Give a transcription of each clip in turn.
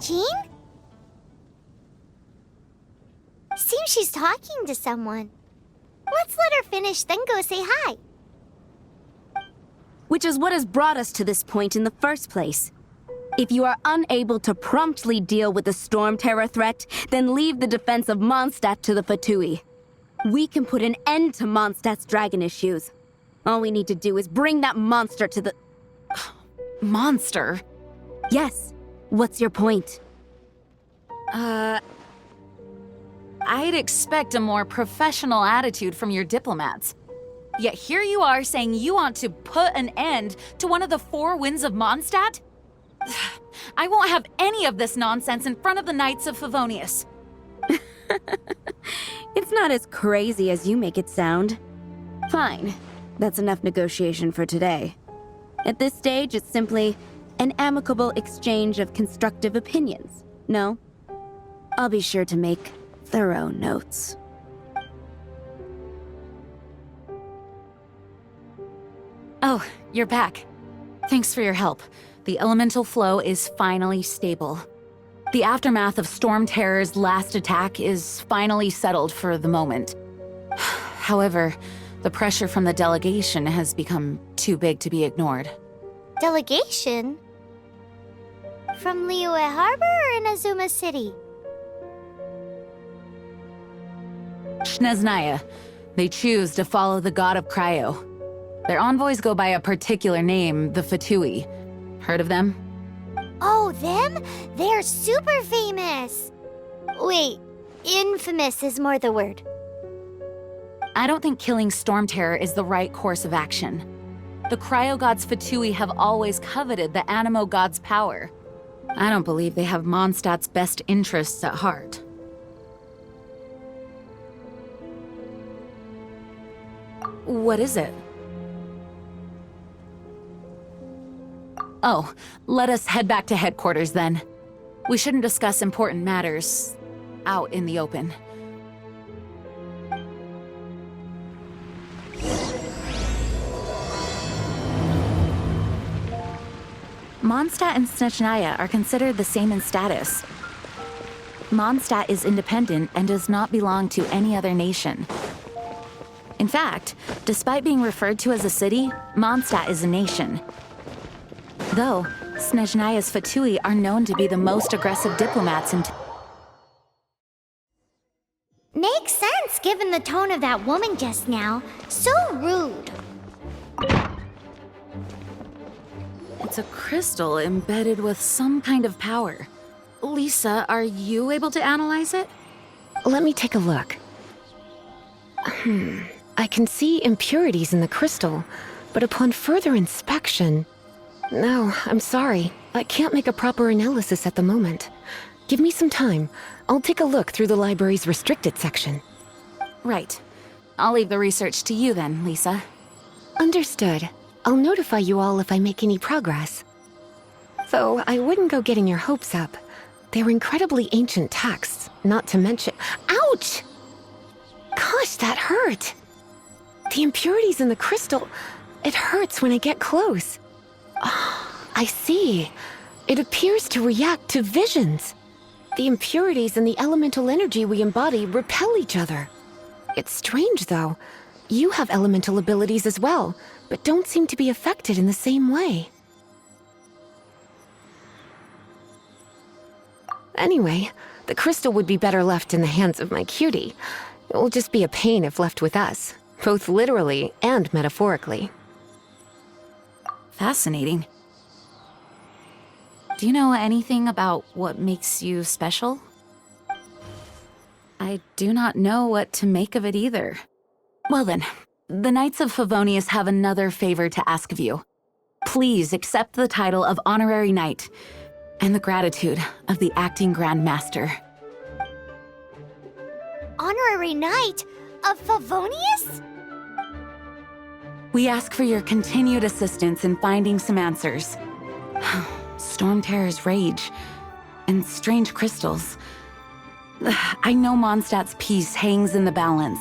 Jean? Seems she's talking to someone. Let's let her finish, then go say hi. Which is what has brought us to this point in the first place. If you are unable to promptly deal with the storm terror threat, then leave the defense of Mondstadt to the Fatui. We can put an end to Mondstadt's dragon issues. All we need to do is bring that monster to the... Monster? Yes. What's your point? I'd expect a more professional attitude from your diplomats. Yet here you are saying you want to put an end to one of the four winds of Mondstadt? I won't have any of this nonsense in front of the Knights of Favonius. It's not as crazy as you make it sound. Fine. That's enough negotiation for today. At this stage, it's simply an amicable exchange of constructive opinions. No? I'll be sure to make thorough notes. Oh, you're back. Thanks for your help. The elemental flow is finally stable. The aftermath of Storm Terror's last attack is finally settled for the moment. However, the pressure from the delegation has become too big to be ignored. Delegation? From Liyue Harbor or in Azuma City? Snezhnaya. They choose to follow the god of Cryo. Their envoys go by a particular name, the Fatui. Heard of them? Oh, them? They're super famous! Wait, infamous is more the word. I don't think killing Storm Terror is the right course of action. The Cryo God's Fatui have always coveted the Animo God's power. I don't believe they have Mondstadt's best interests at heart. What is it? Oh, let us head back to headquarters then. We shouldn't discuss important matters out in the open. Mondstadt and Snezhnaya are considered the same in status. Mondstadt is independent and does not belong to any other nation. In fact, despite being referred to as a city, Mondstadt is a nation. Though, Snezhnaya's Fatui are known to be the most aggressive diplomats in Makes sense given the tone of that woman just now. So rude. It's a crystal embedded with some kind of power. Lisa, are you able to analyze it? Let me take a look. I can see impurities in the crystal, but upon further inspection... No, I'm sorry. I can't make a proper analysis at the moment. Give me some time. I'll take a look through the library's restricted section. Right. I'll leave the research to you then, Lisa. Understood. I'll notify you all if I make any progress. Though I wouldn't go getting your hopes up. They're incredibly ancient texts, not to mention... Ouch! Gosh, that hurt! The impurities in the crystal... It hurts when I get close. Oh, I see. It appears to react to visions. The impurities and the elemental energy we embody repel each other. It's strange, though. You have elemental abilities as well, but don't seem to be affected in the same way. Anyway, the crystal would be better left in the hands of my cutie. It will just be a pain if left with us, both literally and metaphorically. Fascinating. Do you know anything about what makes you special? I do not know what to make of it either. Well then, the Knights of Favonius have another favor to ask of you. Please accept the title of Honorary Knight and the gratitude of the Acting Grand Master. Honorary Knight of Favonius? We ask for your continued assistance in finding some answers. Storm Terror's rage and strange crystals. I know Mondstadt's peace hangs in the balance.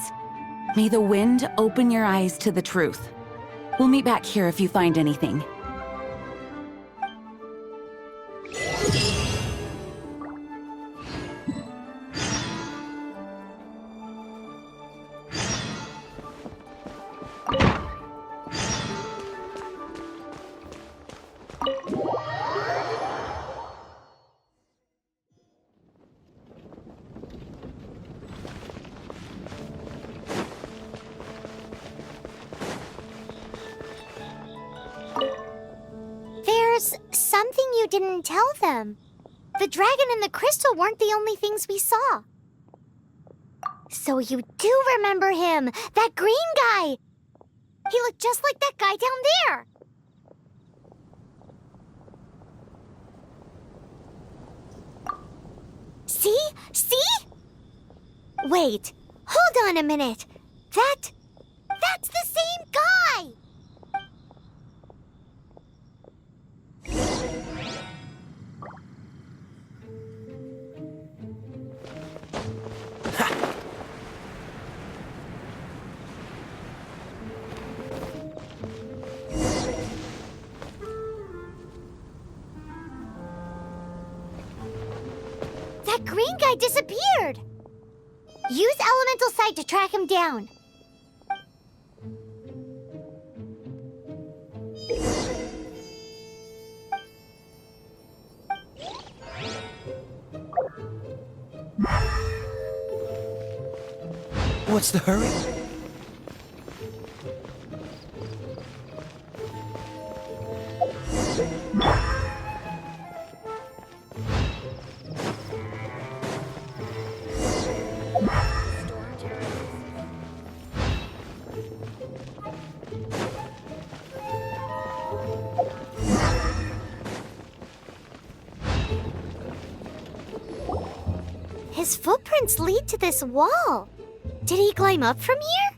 May the wind open your eyes to the truth. We'll meet back here if you find anything. something you didn't tell them. The dragon and the crystal weren't the only things we saw. So you do remember him, that green guy. He looked just like that guy down there. See? See? Wait, hold on a minute. That's the same guy! That green guy disappeared! Use elemental sight to track him down. What's the hurry? His footprints lead to this wall. Did he climb up from here?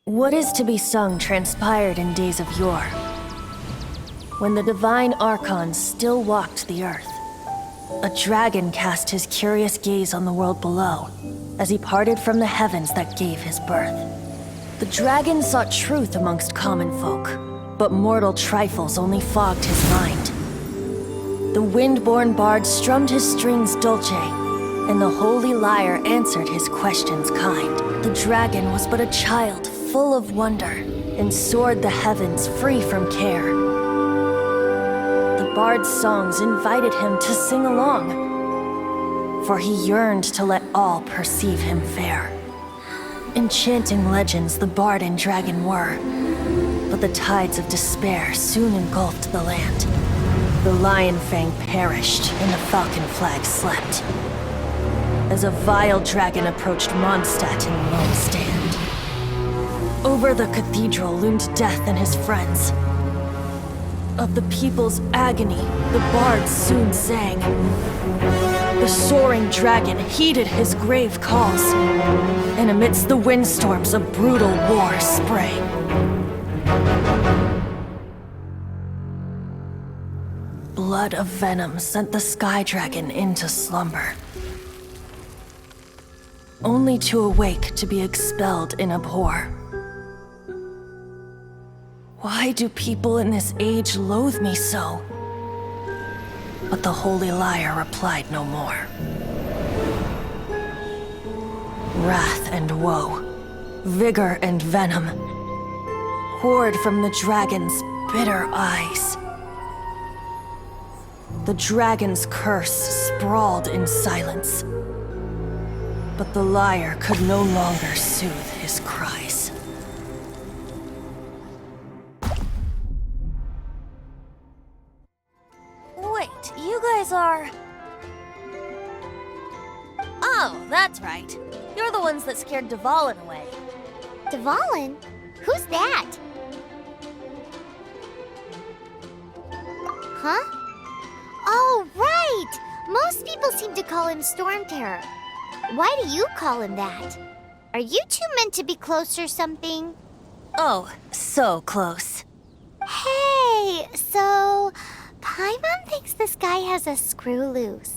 What is to be sung transpired in days of yore, when the divine Archons still walked the earth. A dragon cast his curious gaze on the world below, as he parted from the heavens that gave his birth. The dragon sought truth amongst common folk, but mortal trifles only fogged his mind. The wind-born bard strummed his strings dulce, and the holy lyre answered his questions kind. The dragon was but a child, full of wonder, and soared the heavens free from care. The bard's songs invited him to sing along, for he yearned to let all perceive him fair. Enchanting legends the bard and dragon were, but the tides of despair soon engulfed the land. The lion fang perished, and the falcon flag slept, as a vile dragon approached Mondstadt in lone stand. Over the cathedral loomed death and his friends. Of the people's agony, the bard soon sang. The soaring dragon heeded his grave calls, and amidst the windstorms a brutal war sprang. Blood of venom sent the sky dragon into slumber, only to awake to be expelled in abhor. Why do people in this age loathe me so? But the holy lyre replied no more. Wrath and woe, vigor and venom, poured from the dragon's bitter eyes. The dragon's curse sprawled in silence. But the lyre could no longer soothe his cries. Wait, you guys are... Oh, that's right. You're the ones that scared Dvalin away. Dvalin? Who's that? Huh? Oh, right! Most people seem to call him Storm Terror. Why do you call him that? Are you two meant to be close or something? Oh, so close. Hey, so... Paimon thinks this guy has a screw loose.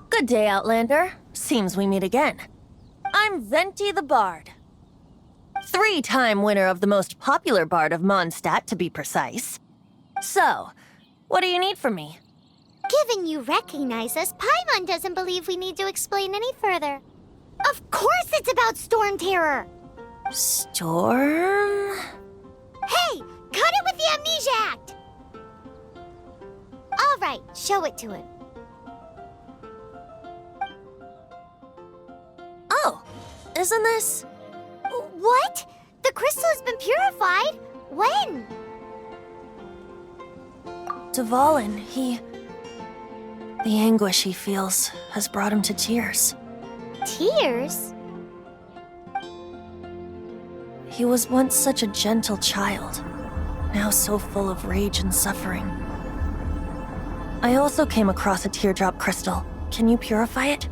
Good day, Outlander. Seems we meet again. I'm Venti the Bard. 3-time winner of the most popular bard of Mondstadt, to be precise. So, what do you need from me? Given you recognize us, Paimon doesn't believe we need to explain any further. Of course it's about Storm Terror! Storm? Hey! Cut it with the Amnesia Act! Alright, show it to him. Oh, isn't this... What? The crystal has been purified? When? Dvalin, the anguish he feels has brought him to tears. Tears? He was once such a gentle child, now so full of rage and suffering. I also came across a teardrop crystal. Can you purify it?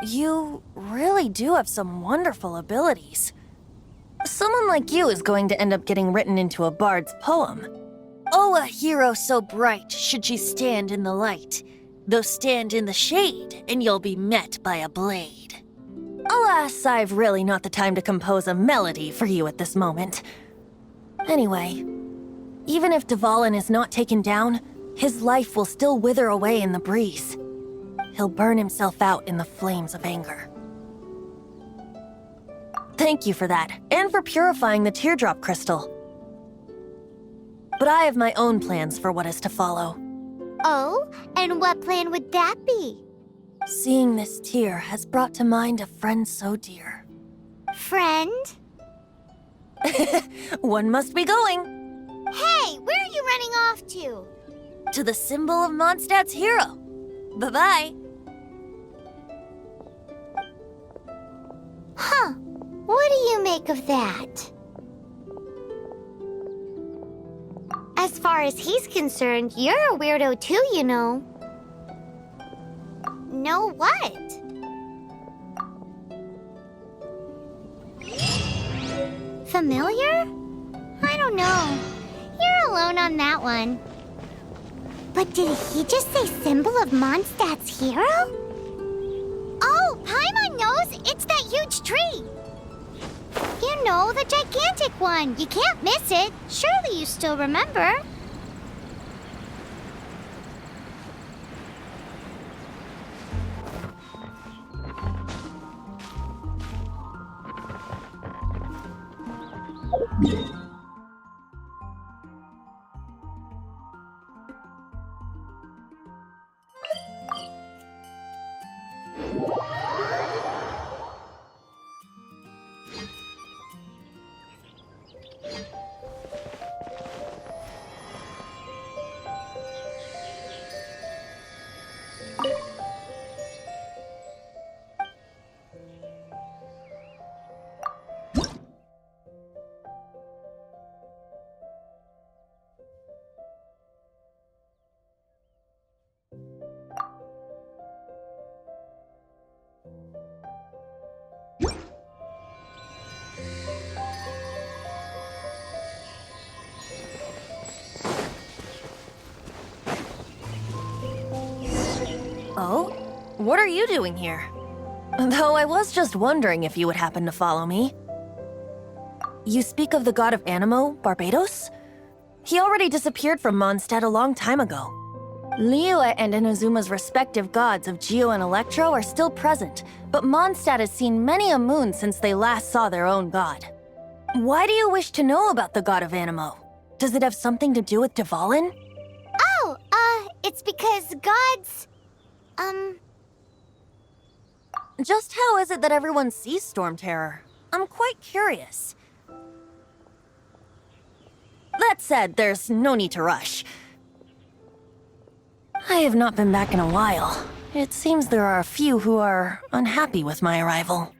You really do have some wonderful abilities. Someone like you is going to end up getting written into a bard's poem. Oh, a hero so bright should she stand in the light, though stand in the shade, and you'll be met by a blade. Alas, I've really not the time to compose a melody for you at this moment. Anyway, even if Dvalin is not taken down, his life will still wither away in the breeze. He'll burn himself out in the flames of anger. Thank you for that, and for purifying the teardrop crystal. But I have my own plans for what is to follow. Oh, and what plan would that be? Seeing this tear has brought to mind a friend so dear. Friend? One must be going. Hey, where are you running off to? To the symbol of Mondstadt's hero. Bye-bye. Huh. What do you make of that? As far as he's concerned, you're a weirdo too, you know. Know what? Familiar? I don't know. You're alone on that one. But did he just say symbol of Mondstadt's hero? Oh, Paimon knows! It's that huge tree! You know, the gigantic one. You can't miss it. Surely you still remember. Oh? What are you doing here? Though I was just wondering if you would happen to follow me. You speak of the god of Animo, Barbados? He already disappeared from Mondstadt a long time ago. Liyue and Inazuma's respective gods of Geo and Electro are still present, but Mondstadt has seen many a moon since they last saw their own god. Why do you wish to know about the god of Animo? Does it have something to do with Dvalin? Oh, it's because gods... Just how is it that everyone sees Storm Terror? I'm quite curious. That said, there's no need to rush. I have not been back in a while. It seems there are a few who are unhappy with my arrival.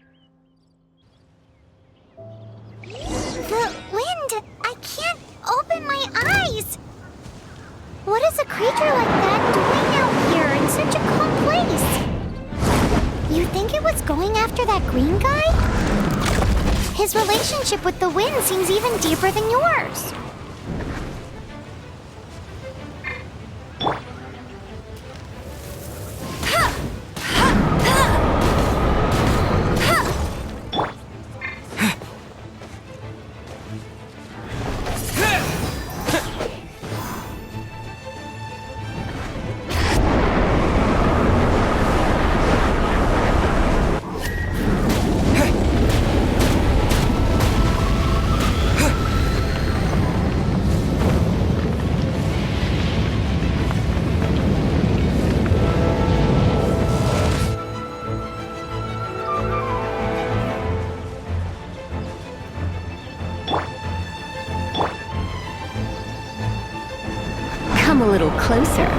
The wind! I can't open my eyes! What is a creature like that doing out here in such a calm place? You think it was going after that green guy? His relationship with the wind seems even deeper than yours. Come a little closer.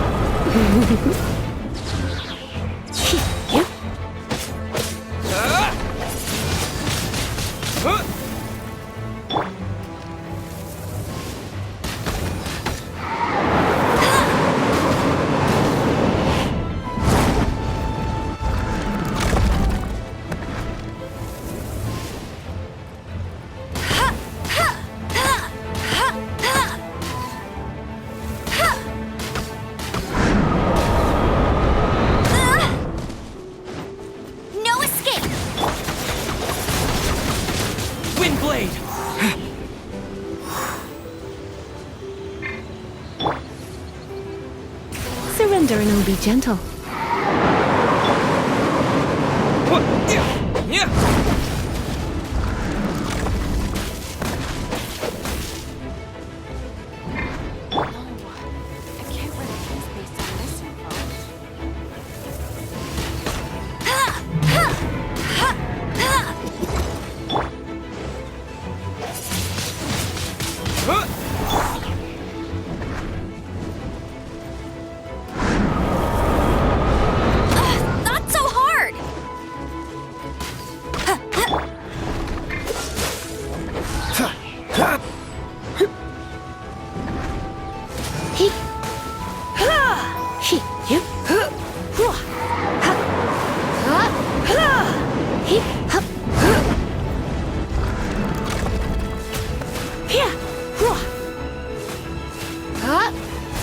Surrender and I'll be gentle.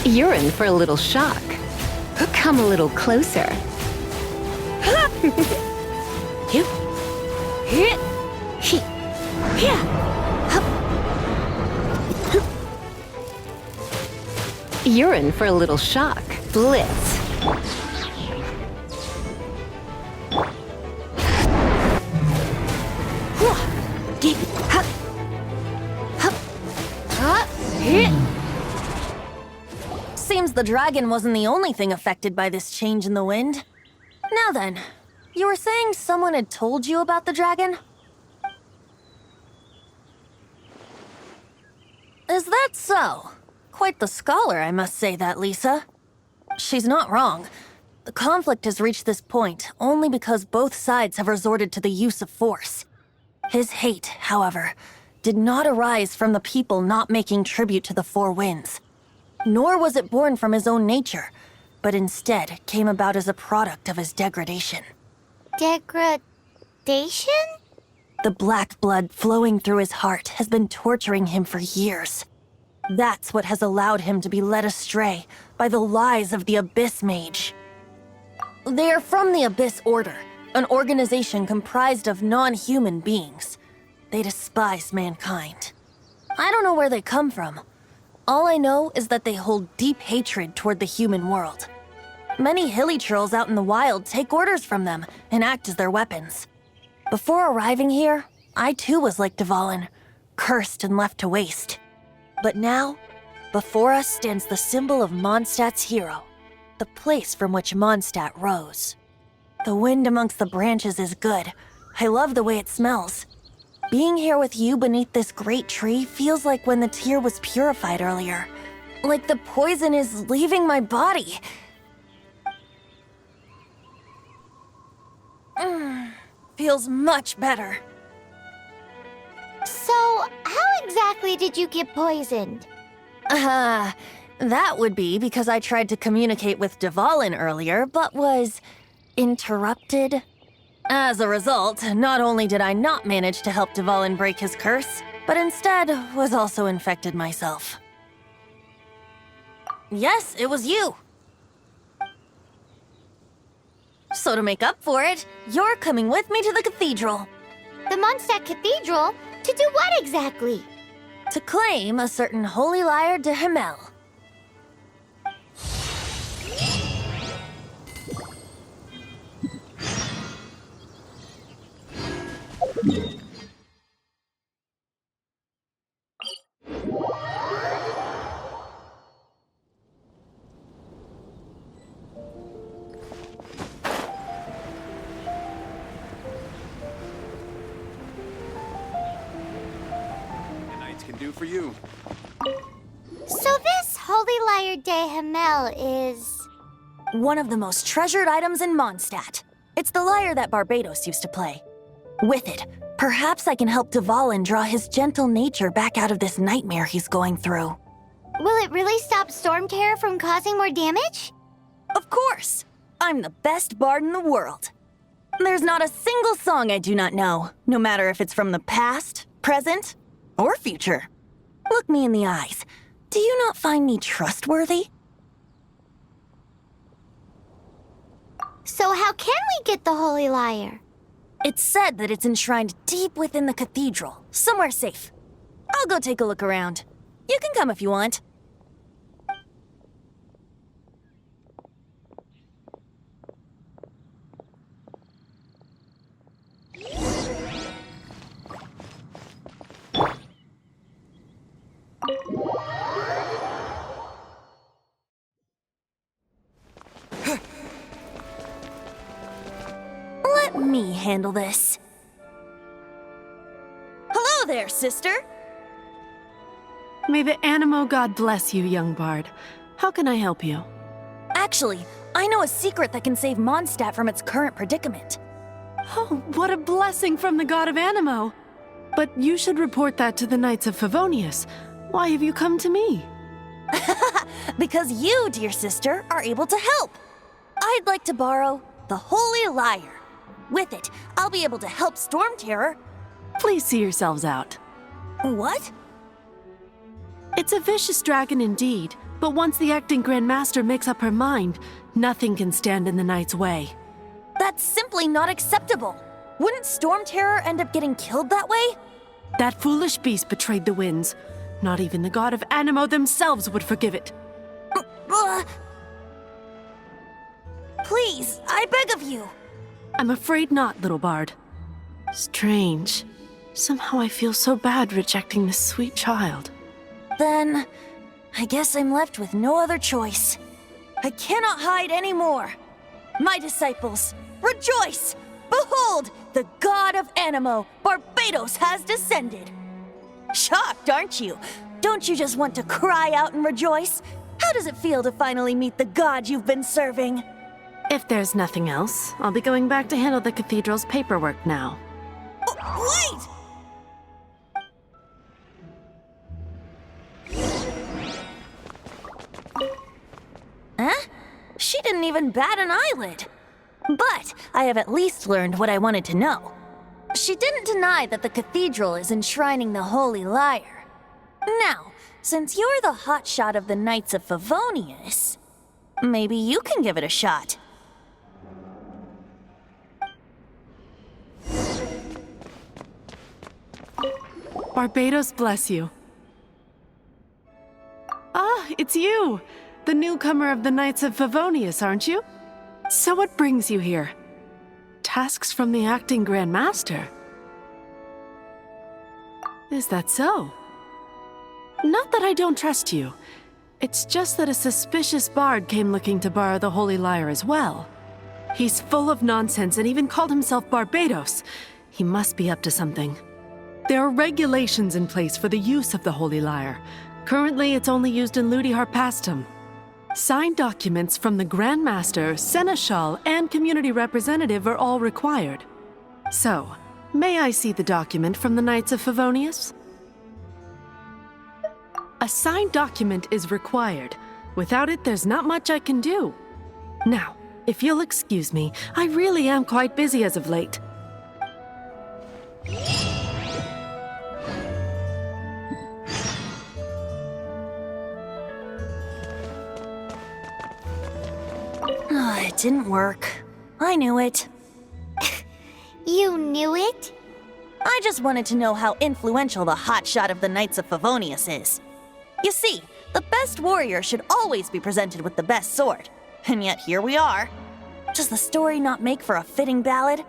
You're in for a little shock. Come a little closer. You're in for a little shock. Blitz. Seems the dragon wasn't the only thing affected by this change in the wind. Now then, you were saying someone had told you about the dragon? Is that so? Quite the scholar, I must say that, Lisa. She's not wrong. The conflict has reached this point only because both sides have resorted to the use of force. His hate, however, did not arise from the people not making tribute to the Four Winds. Nor was it born from his own nature, but instead came about as a product of his degradation. Degradation? The black blood flowing through his heart has been torturing him for years. That's what has allowed him to be led astray by the lies of the Abyss Mage. They are from the Abyss Order, an organization comprised of non-human beings. they despise mankind. I don't know where they come from. All I know is that they hold deep hatred toward the human world. Many hilly trolls out in the wild take orders from them and act as their weapons. Before arriving here, I too was like Dvalin, cursed and left to waste. But now, before us stands the symbol of Mondstadt's hero, the place from which Mondstadt rose. The wind amongst the branches is good. I love the way it smells. Being here with you beneath this great tree feels like when the tear was purified earlier. Like the poison is leaving my body. Feels much better. So, how exactly did you get poisoned? That would be because I tried to communicate with Dvalin earlier, but was interrupted. As a result, not only did I not manage to help Dvalin break his curse, but instead was also infected myself. Yes, it was you. So to make up for it, you're coming with me to the cathedral. The Mondstadt Cathedral? To do what exactly? To claim a certain holy Lyre Der Himmel. Can do for you. So this holy Lyre Der Himmel is... one of the most treasured items in Mondstadt. It's the lyre that Barbados used to play. With it, perhaps I can help Dvalin draw his gentle nature back out of this nightmare he's going through. Will it really stop Storm Terror from causing more damage? Of course! I'm the best bard in the world. There's not a single song I do not know, no matter if it's from the past, present, or future. Look me in the eyes. Do you not find me trustworthy? So how can we get the holy lyre? It's said that it's enshrined deep within the cathedral, somewhere safe. I'll go take a look around. You can come if you want. Let me handle this. Hello there, sister! May the Animo God bless you, young bard. How can I help you? Actually, I know a secret that can save Mondstadt from its current predicament. Oh, what a blessing from the god of Animo! But you should report that to the Knights of Favonius. Why have you come to me? Because you, dear sister, are able to help. I'd like to borrow the Holy Lyre. With it, I'll be able to help Storm Terror. Please see yourselves out. What? It's a vicious dragon indeed, but once the acting Grand Master makes up her mind, nothing can stand in the Knight's way. That's simply not acceptable. Wouldn't Storm Terror end up getting killed that way? That foolish beast betrayed the winds. Not even the god of Animo themselves would forgive it. Please, I beg of you. I'm afraid not, little bard. Strange. Somehow I feel so bad rejecting this sweet child. Then, I guess I'm left with no other choice. I cannot hide anymore. My disciples, rejoice! Behold, the god of Animo, Barbados, has descended. Shocked, aren't you? Don't you just want to cry out and rejoice? How does it feel to finally meet the god you've been serving? If there's nothing else, I'll be going back to handle the cathedral's paperwork now. Wait! Huh? She didn't even bat an eyelid. But I have at least learned what I wanted to know. She didn't deny that the cathedral is enshrining the Holy Lyre. Now, since you're the hotshot of the Knights of Favonius, maybe you can give it a shot. Barbados bless you. Ah, it's you! The newcomer of the Knights of Favonius, aren't you? So what brings you here? Tasks from the acting Grand Master? Is that so? Not that I don't trust you. It's just that a suspicious bard came looking to borrow the Holy Lyre as well. He's full of nonsense and even called himself Barbados. He must be up to something. There are regulations in place for the use of the Holy Lyre. Currently, it's only used in Ludi Harpastum. Signed documents from the Grand Master, Seneschal, and community representative are all required. So, may I see the document from the Knights of Favonius? A signed document is required. Without it, there's not much I can do. Now, if you'll excuse me, I really am quite busy as of late. It didn't work. I knew it. You knew it? I just wanted to know how influential the hotshot of the Knights of Favonius is. You see, the best warrior should always be presented with the best sword. And yet here we are. Does the story not make for a fitting ballad?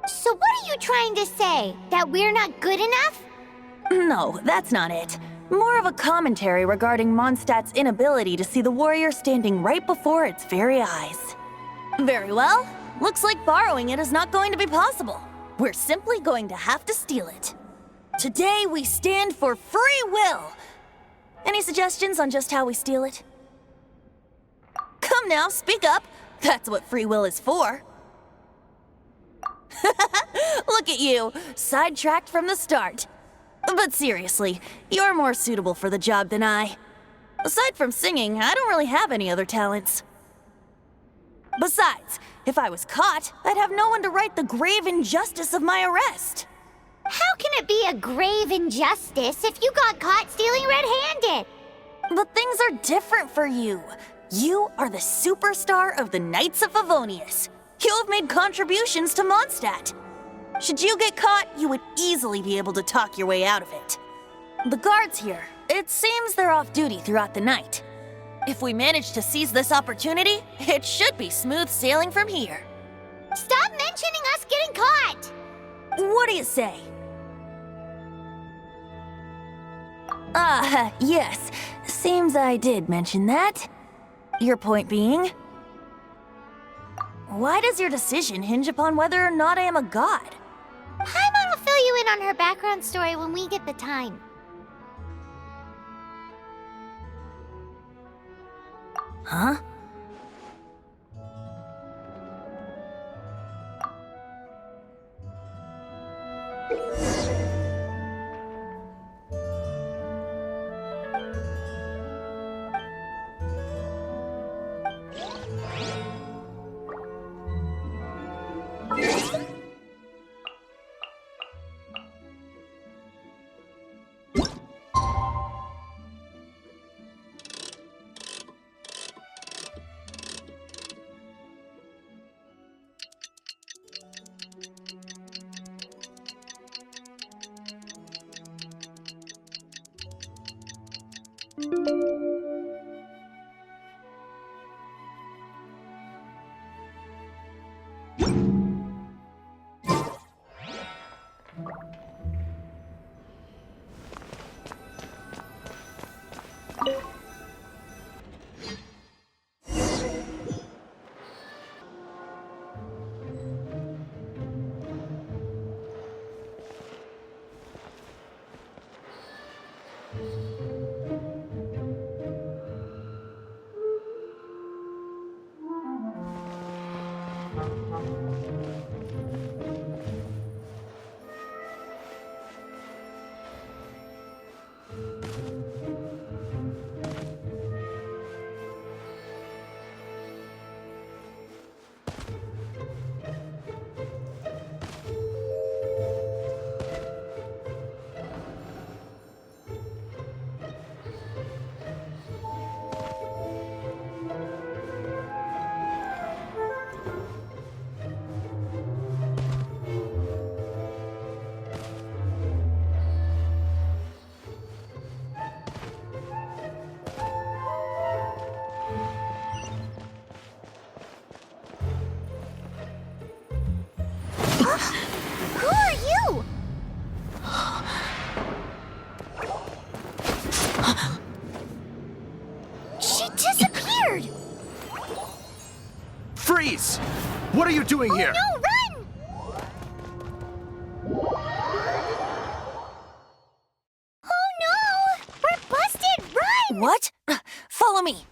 So what are you trying to say? That we're not good enough? No, that's not it. More of a commentary regarding Mondstadt's inability to see the warrior standing right before its very eyes. Very well. Looks like borrowing it is not going to be possible. We're simply going to have to steal it. Today we stand for free will. Any suggestions on just how we steal it? Come now, speak up. That's what free will is for. Look at you, sidetracked from the start. But seriously, you're more suitable for the job than I. Aside from singing, I don't really have any other talents. Besides, if I was caught, I'd have no one to right the grave injustice of my arrest. How can it be a grave injustice if you got caught stealing red-handed? But things are different for you. You are the superstar of the Knights of Favonius. You have made contributions to Mondstadt. Should you get caught, you would easily be able to talk your way out of it. The guards here, it seems they're off duty throughout the night. If we manage to seize this opportunity, it should be smooth sailing from here. Stop mentioning us getting caught! What do you say? Yes. Seems I did mention that. Your point being? Why does your decision hinge upon whether or not I am a god? Paimon will fill you in on her background story when we get the time. Huh? face! What are you doing here? No, run! Oh no! We're busted! Run! What? Follow me.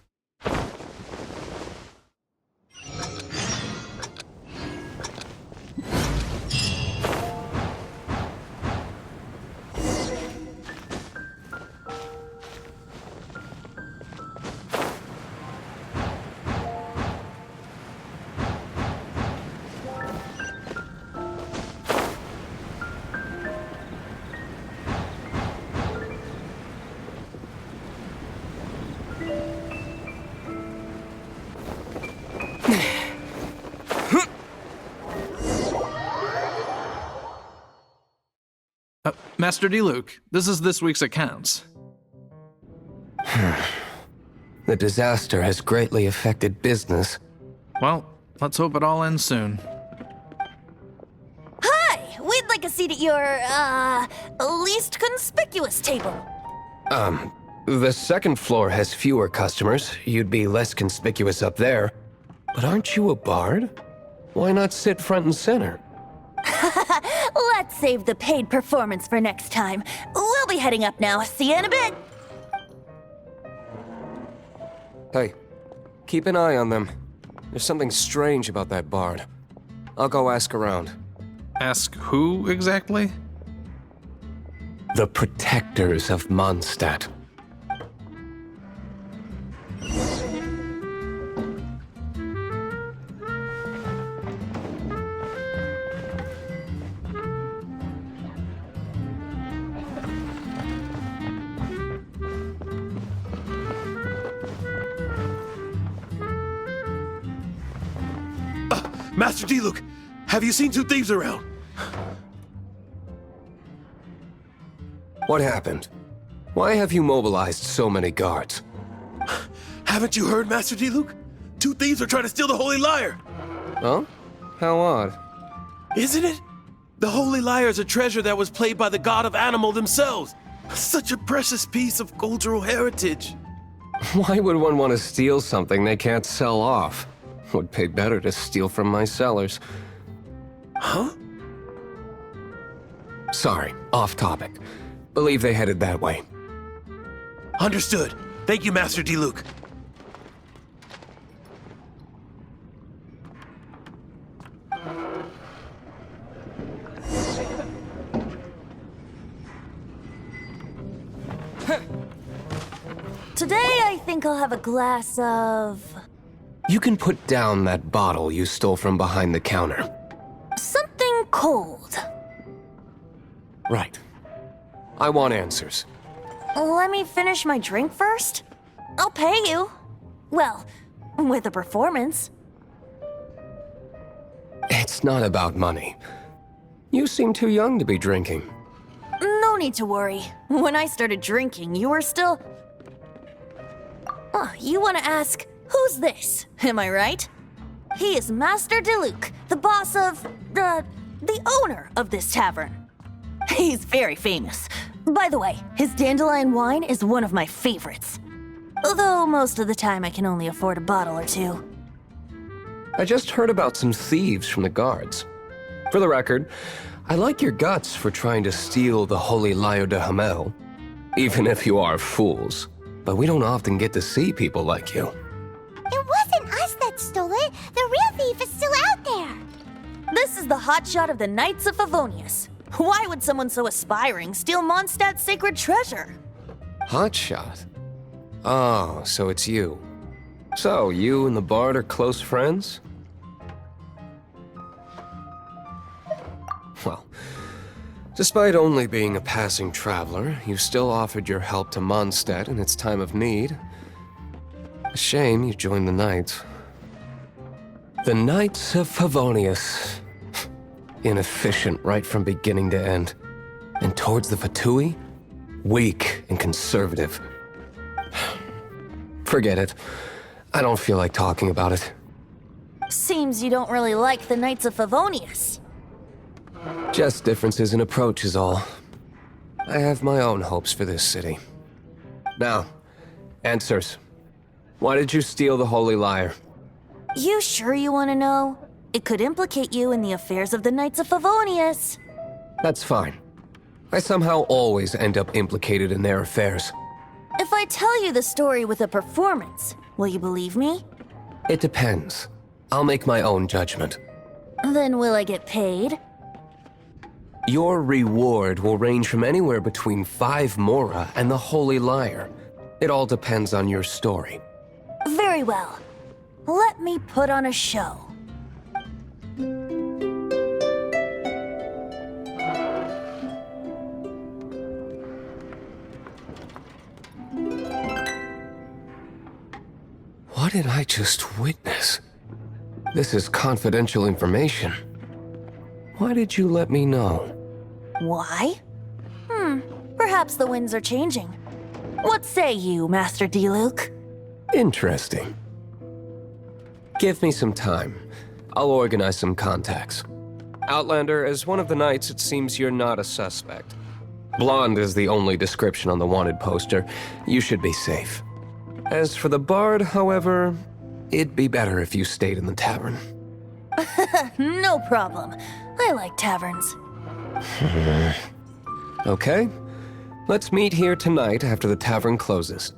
Master Diluc, this is this week's accounts. The disaster has greatly affected business. Well, let's hope it all ends soon. Hi! We'd like a seat at your, least conspicuous table. The second floor has fewer customers. You'd be less conspicuous up there. But aren't you a bard? Why not sit front and center? Let's save the paid performance for next time. We'll be heading up now. See you in a bit. Hey, keep an eye on them. There's something strange about that bard. I'll go ask around. Ask who exactly? The protectors of Mondstadt. Master Diluc, have you seen two thieves around? What happened? Why have you mobilized so many guards? Haven't you heard, Master Diluc? Two thieves are trying to steal the Holy Lyre! Huh? How odd. Isn't it? The Holy Lyre is a treasure that was played by the god of animal themselves. Such a precious piece of cultural heritage. Why would one want to steal something they can't sell off? Would pay better to steal from my sellers. Huh? Sorry, off topic. Believe they headed that way. Understood. Thank you, Master Diluc. Today, I think I'll have a glass of... You can put down that bottle you stole from behind the counter. something cold. Right. I want answers. Let me finish my drink first. I'll pay you. Well, with a performance. It's not about money. You seem too young to be drinking. No need to worry. When I started drinking, you were still... Oh, you want to ask, who's this? Am I right? He is Master Diluc, the boss of... the owner of this tavern. He's very famous. By the way, his dandelion wine is one of my favorites. Although most of the time I can only afford a bottle or two. I just heard about some thieves from the guards. For the record, I like your guts for trying to steal the holy Lyre Der Himmel. Even if you are fools. But we don't often get to see people like you. It wasn't us that stole it. The real thief is still out there. This is the hotshot of the Knights of Favonius. Why would someone so aspiring steal Mondstadt's sacred treasure? Hotshot? Oh, so it's you. So, you and the bard are close friends? Well, despite only being a passing traveler, you still offered your help to Mondstadt in its time of need. A shame you joined the Knights. The Knights of Favonius. Inefficient right from beginning to end. And towards the Fatui, weak and conservative. Forget it. I don't feel like talking about it. Seems you don't really like the Knights of Favonius. Just differences in approach is all. I have my own hopes for this city. Now, answers. Why did you steal the Holy Lyre? You sure you want to know? It could implicate you in the affairs of the Knights of Favonius. That's fine. I somehow always end up implicated in their affairs. If I tell you the story with a performance, will you believe me? It depends. I'll make my own judgment. Then will I get paid? Your reward will range from anywhere between 5 mora and the Holy Lyre. It all depends on your story. Very well. Let me put on a show. What did I just witness? This is confidential information. Why did you let me know? Why? Perhaps the winds are changing. What say you, Master Diluc? Interesting. Give me some time. I'll organize some contacts. Outlander, as one of the knights, it seems you're not a suspect. Blonde is the only description on the wanted poster. You should be safe. As for the bard, however, it'd be better if you stayed in the tavern. No problem. I like taverns. Okay. Let's meet here tonight after the tavern closes.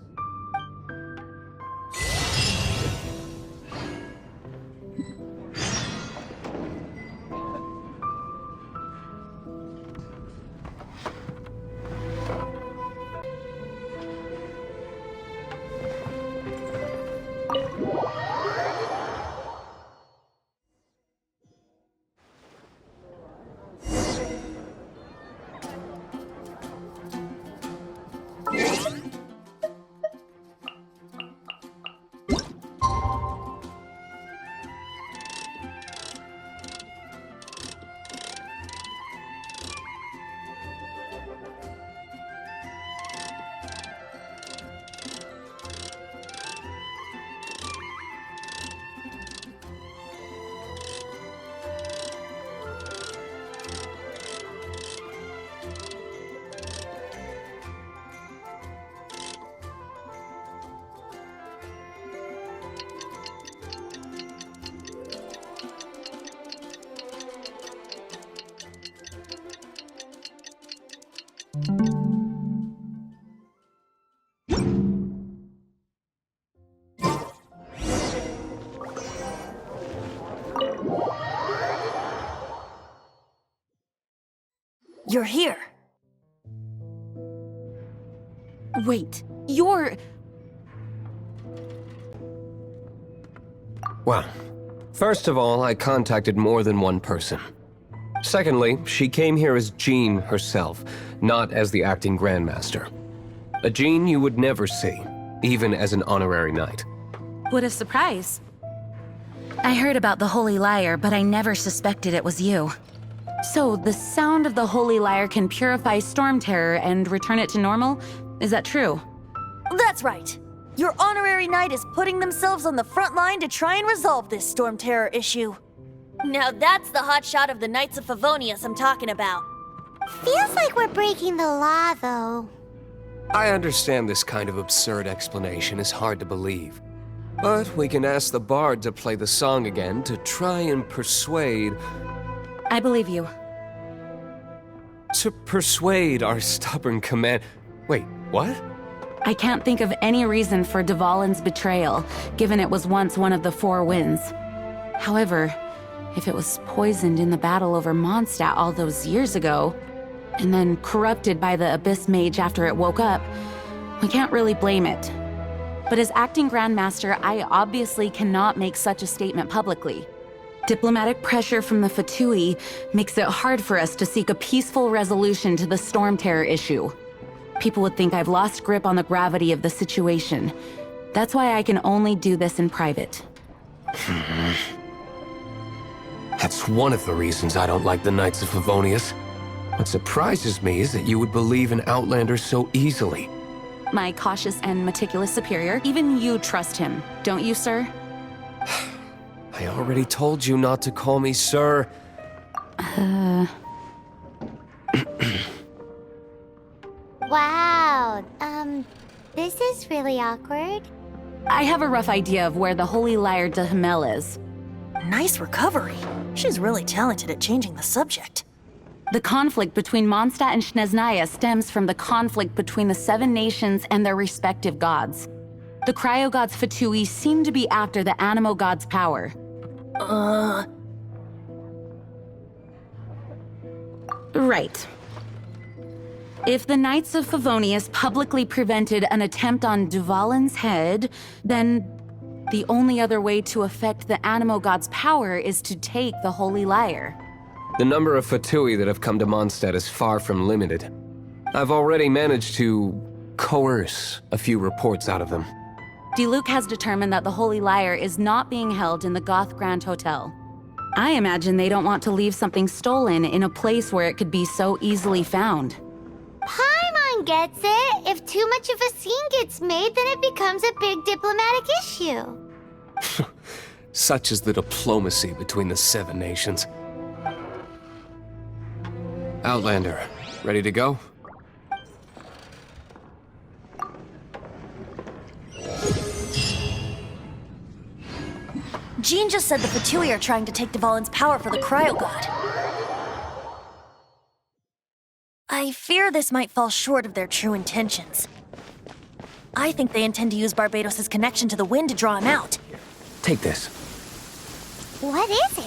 You're here. Wait, you're... Well, first of all, I contacted more than one person. Secondly, she came here as Jean herself, not as the acting Grandmaster. A Jean you would never see, even as an honorary knight. What a surprise. I heard about the Holy Lyre, but I never suspected it was you. So, the sound of the Holy Lyre can purify Storm Terror and return it to normal? Is that true? That's right. Your honorary knight is putting themselves on the front line to try and resolve this Storm Terror issue. Now that's the hotshot of the Knights of Favonius I'm talking about. Feels like we're breaking the law, though. I understand this kind of absurd explanation is hard to believe. But we can ask the bard to play the song again to try and persuade... I believe you. To persuade our stubborn command... Wait, what? I can't think of any reason for Dvalin's betrayal, given it was once one of the 4 winds. However, if it was poisoned in the battle over Mondstadt all those years ago, and then corrupted by the Abyss Mage after it woke up, we can't really blame it. But as acting Grandmaster, I obviously cannot make such a statement publicly. Diplomatic pressure from the Fatui makes it hard for us to seek a peaceful resolution to the Storm Terror issue. People would think I've lost grip on the gravity of the situation. That's why I can only do this in private. That's one of the reasons I don't like the Knights of Favonius. What surprises me is that you would believe in Outlander so easily. My cautious and meticulous superior, even you trust him, don't you, sir? I already told you not to call me sir. Wow, this is really awkward. I have a rough idea of where the Holy Lyre Der Himmel is. Nice recovery. She's really talented at changing the subject. The conflict between Mondstadt and Snezhnaya stems from the conflict between the 7 nations and their respective gods. The cryo-gods Fatui seem to be after the animo god's power. Right. If the Knights of Favonius publicly prevented an attempt on Dvalin's head, then the only other way to affect the animo god's power is to take the Holy Lyre. The number of Fatui that have come to Mondstadt is far from limited. I've already managed to coerce a few reports out of them. Diluc has determined that the Holy Lyre is not being held in the Goth Grand Hotel. I imagine they don't want to leave something stolen in a place where it could be so easily found. Paimon gets it. If too much of a scene gets made, then it becomes a big diplomatic issue. Such is the diplomacy between the 7 nations. Outlander, ready to go? Jean just said the Fatui are trying to take Dvalin's power for the cryo god. I fear this might fall short of their true intentions. I think they intend to use Barbados' connection to the wind to draw him out. Take this. What is it?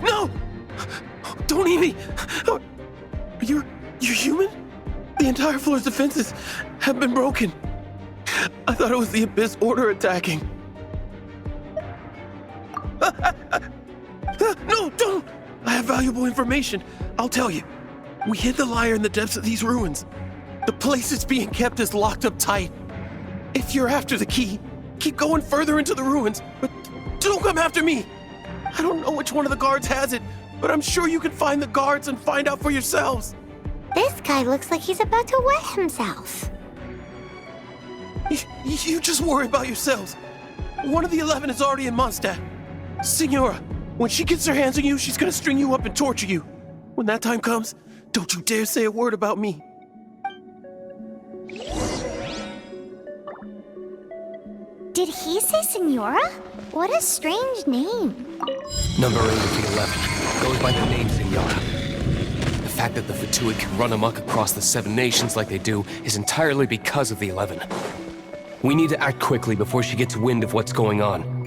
No! Don't eat me! You're human? The entire floor's defenses have been broken. I thought it was the Abyss Order attacking. No, don't! I have valuable information. I'll tell you. We hid the lyre in the depths of these ruins. The place it's being kept is locked up tight. If you're after the key, keep going further into the ruins, but don't come after me. I don't know which one of the guards has it, but I'm sure you can find the guards and find out for yourselves. This guy looks like he's about to wet himself. You just worry about yourselves. One of the 11 is already in Mondstadt. Signora, when she gets her hands on you, she's gonna string you up and torture you. When that time comes, don't you dare say a word about me. Did he say Senora? What a strange name. Number 8 of the 11 goes by the name Senora. The fact that the Fatui can run amok across the 7 nations like they do is entirely because of the 11. We need to act quickly before she gets wind of what's going on.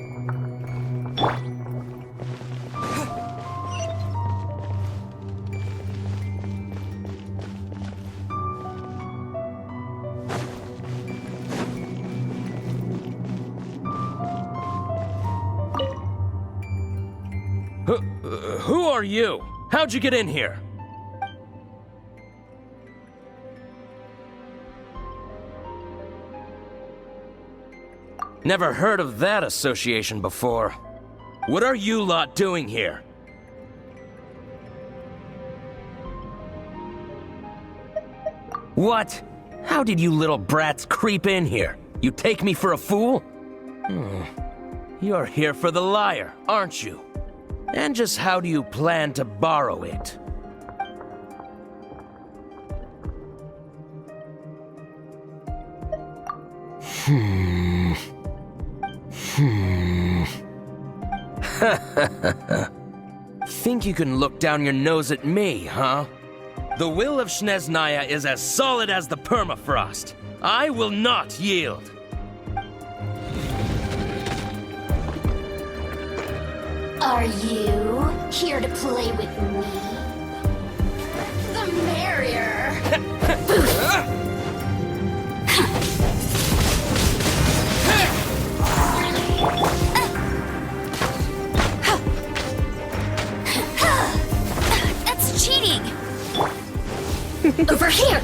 Who are you? How'd you get in here? Never heard of that association before. What are you lot doing here? What? How did you little brats creep in here? You take me for a fool? You're here for the lyre, aren't you? And just how do you plan to borrow it? Think you can look down your nose at me, huh? The will of Snezhnaya is as solid as the permafrost. I will not yield. Are you here to play with me? The merrier. That's cheating. Over here.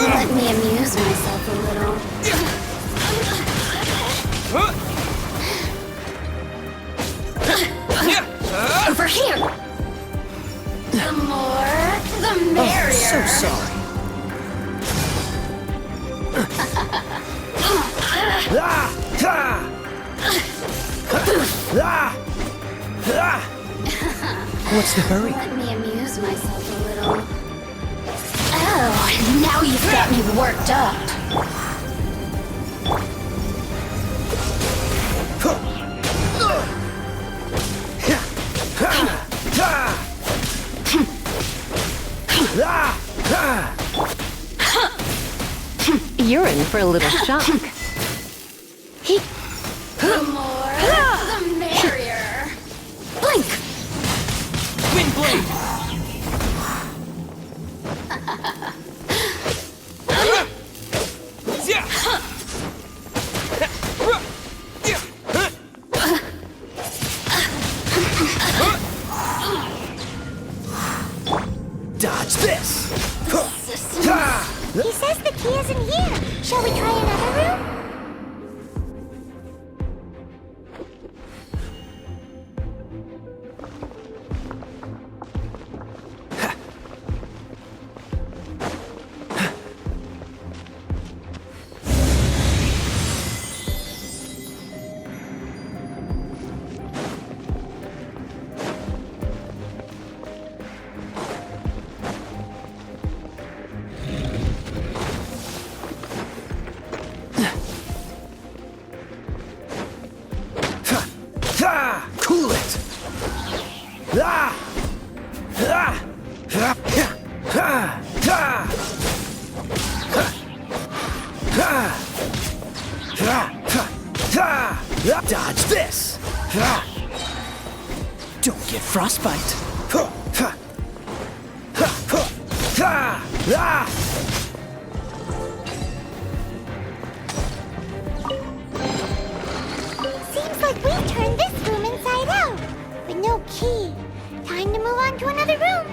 Let me amuse myself a little. Over here! The more, the merrier. So sorry. What's the hurry? Let me amuse myself a little. Oh, now you've got me worked up. You're in for a little shock. The more, the merrier. Blink! Wind blade! Dodge this! He says the key isn't here. Shall we try another room? Cool it! Dodge this! Don't get frostbite! Seems like we've turned this room inside out. With no key. Time to move on to another room.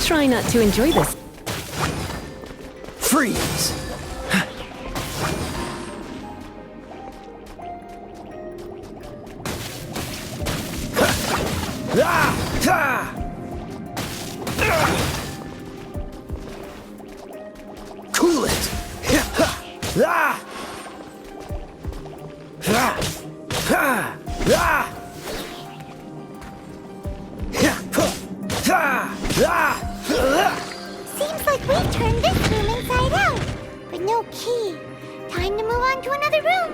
Try not to enjoy this. Freeze! Cool it! Seems like we turned this room inside out, but no key. Time to move on to another room.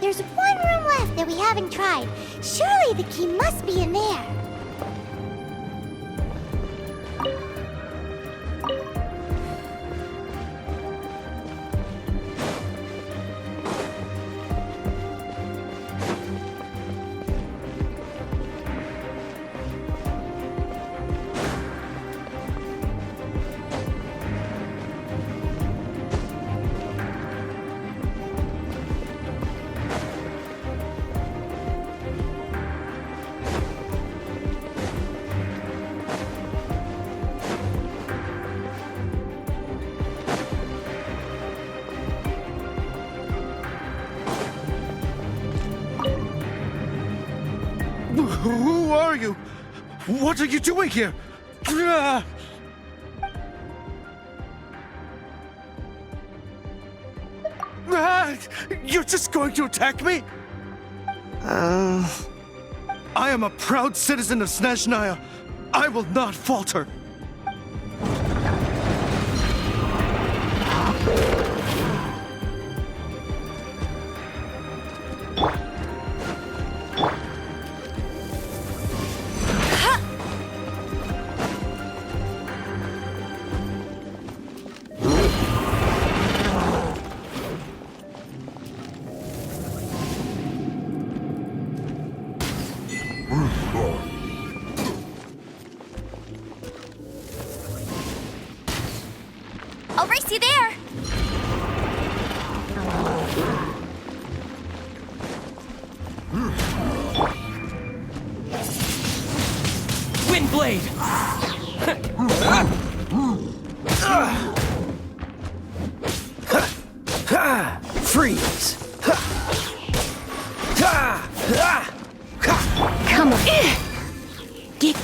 There's one room left that we haven't tried. Surely the key must be in there. Who are you? What are you doing here? You're just going to attack me? I am a proud citizen of Snezhnaya. I will not falter. I'll race you there. Windblade! Freeze! Come on. Get.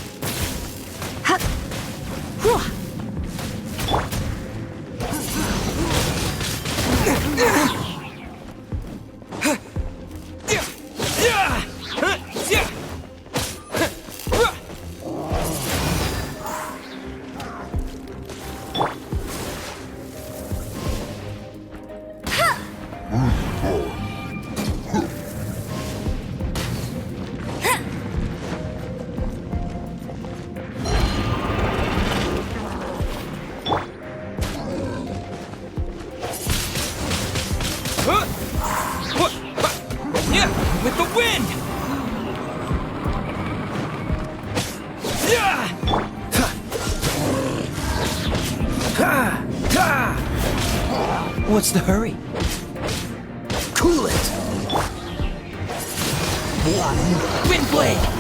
With the wind! What's the hurry? Cool it! Windblade!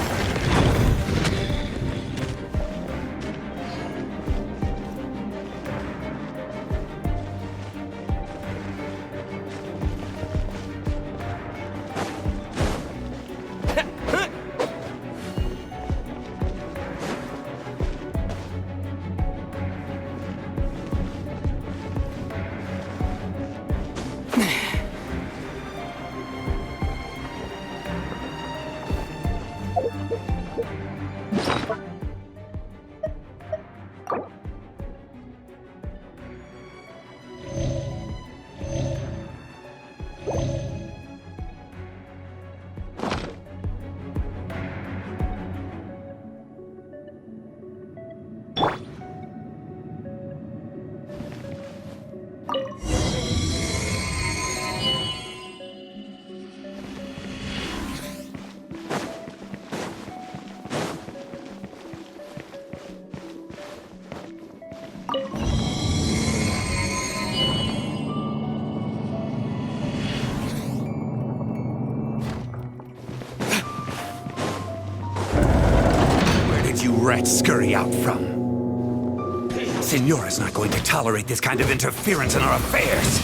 rats scurry out from. Signora's not going to tolerate this kind of interference in our affairs.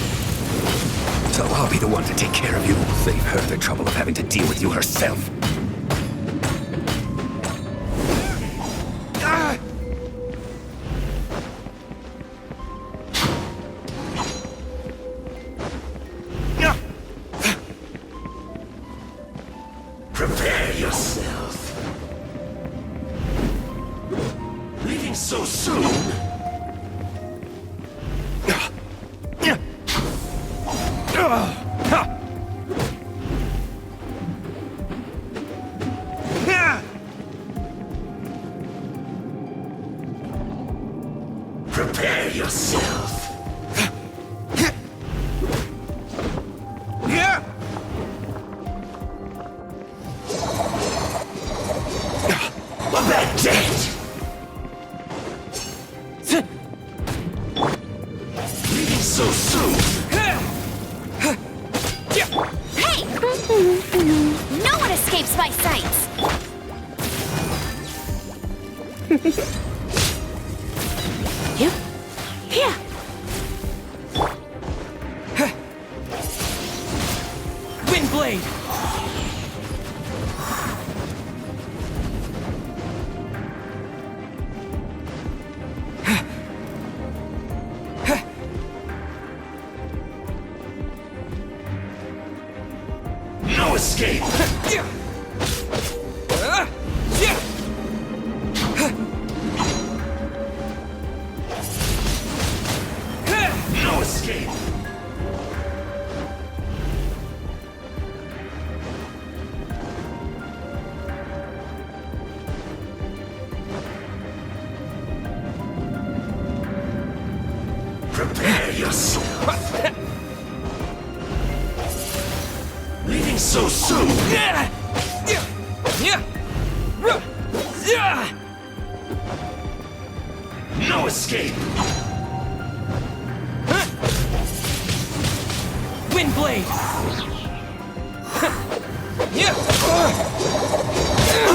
So I'll be the one to take care of you. Save her the trouble of having to deal with you herself. Prepare yourself. Leaving so soon? Prepare yourself. That's it! Leaving so soon? Hey! No one escapes my sights! Here. Windblade! No escape! No escape! Prepare yourself! Leaving so soon? No escape! Windblade!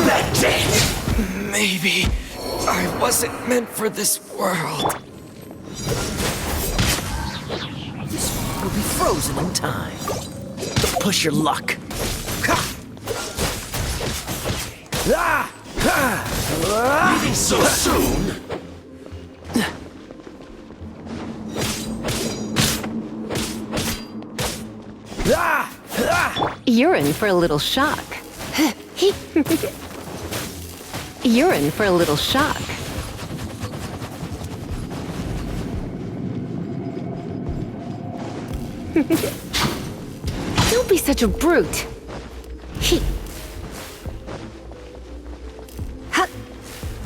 That's it! Maybe I wasn't meant for this world. We'll be frozen in time. Don't push your luck. Leaving so soon? You're in for a little shock. You're in for a little shock. Don't be such a brute.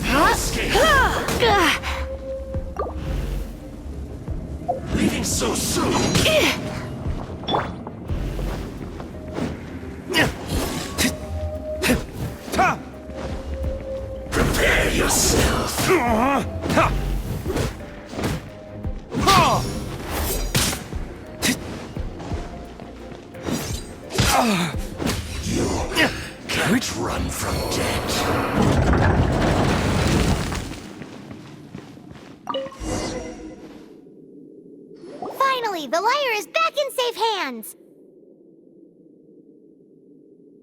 No escape! Leaving so soon? Prepare yourself! You can't run from death. Finally, the Lyre is back in safe hands!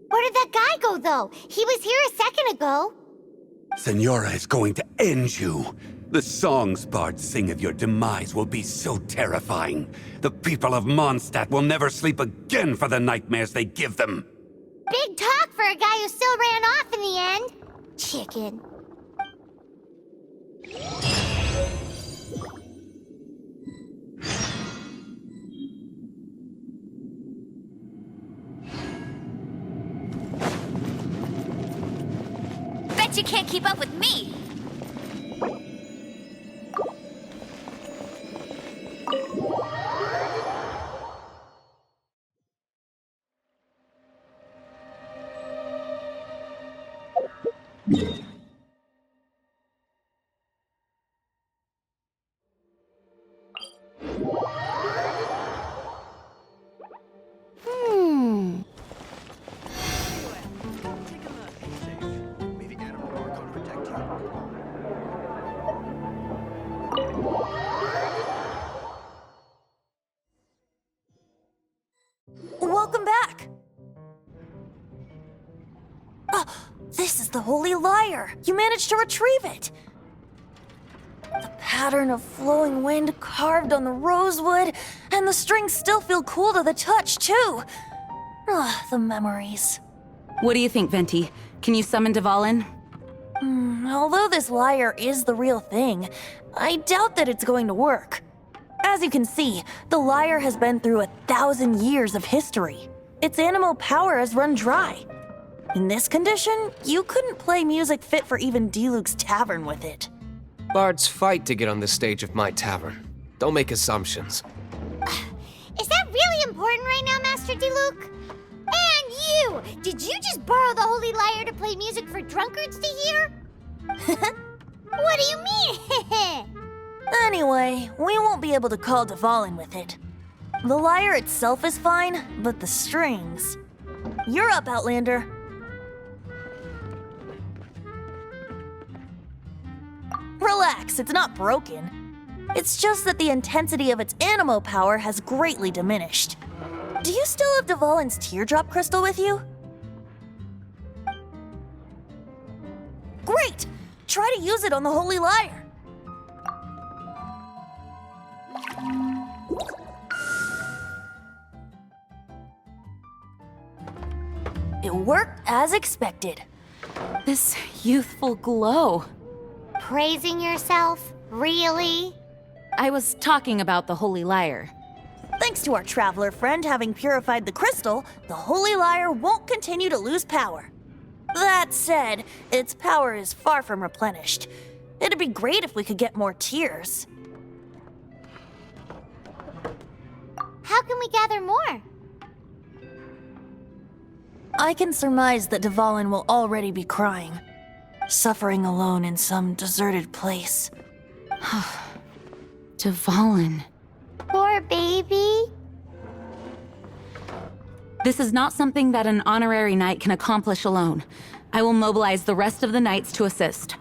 Where did that guy go, though? He was here a second ago. Signora is going to end you. The songs bards sing of your demise will be so terrifying. The people of Mondstadt will never sleep again for the nightmares they give them. Big talk for a guy who still ran off in the end. Chicken. Bet you can't keep up with me. is the Holy Lyre. You managed to retrieve it. The pattern of flowing wind carved on the rosewood, and the strings still feel cool to the touch, too. The memories. What do you think, Venti? Can you summon Dvalin? Although this lyre is the real thing, I doubt that it's going to work. As you can see, the lyre has been through 1,000 years of history. Its animal power has run dry. In this condition, you couldn't play music fit for even Diluc's tavern with it. Bards fight to get on the stage of my tavern. Don't make assumptions. Is that really important right now, Master Diluc? And you! Did you just borrow the Holy Lyre to play music for drunkards to hear? What do you mean? Anyway, we won't be able to call Dvalin with it. The lyre itself is fine, but the strings... You're up, Outlander. Relax, it's not broken. It's just that the intensity of its animo power has greatly diminished. Do you still have Dvalin's teardrop crystal with you? Great! Try to use it on the Holy Lyre. It worked as expected. This youthful glow. Praising yourself? Really? I was talking about the Holy Lyre. Thanks to our traveler friend having purified the crystal, the Holy Lyre won't continue to lose power. That said, its power is far from replenished. It'd be great if we could get more tears. How can we gather more? I can surmise that Dvalin will already be crying, suffering alone in some deserted place. Dvalin. Poor baby. This is not something that an honorary knight can accomplish alone. I will mobilize the rest of the knights to assist.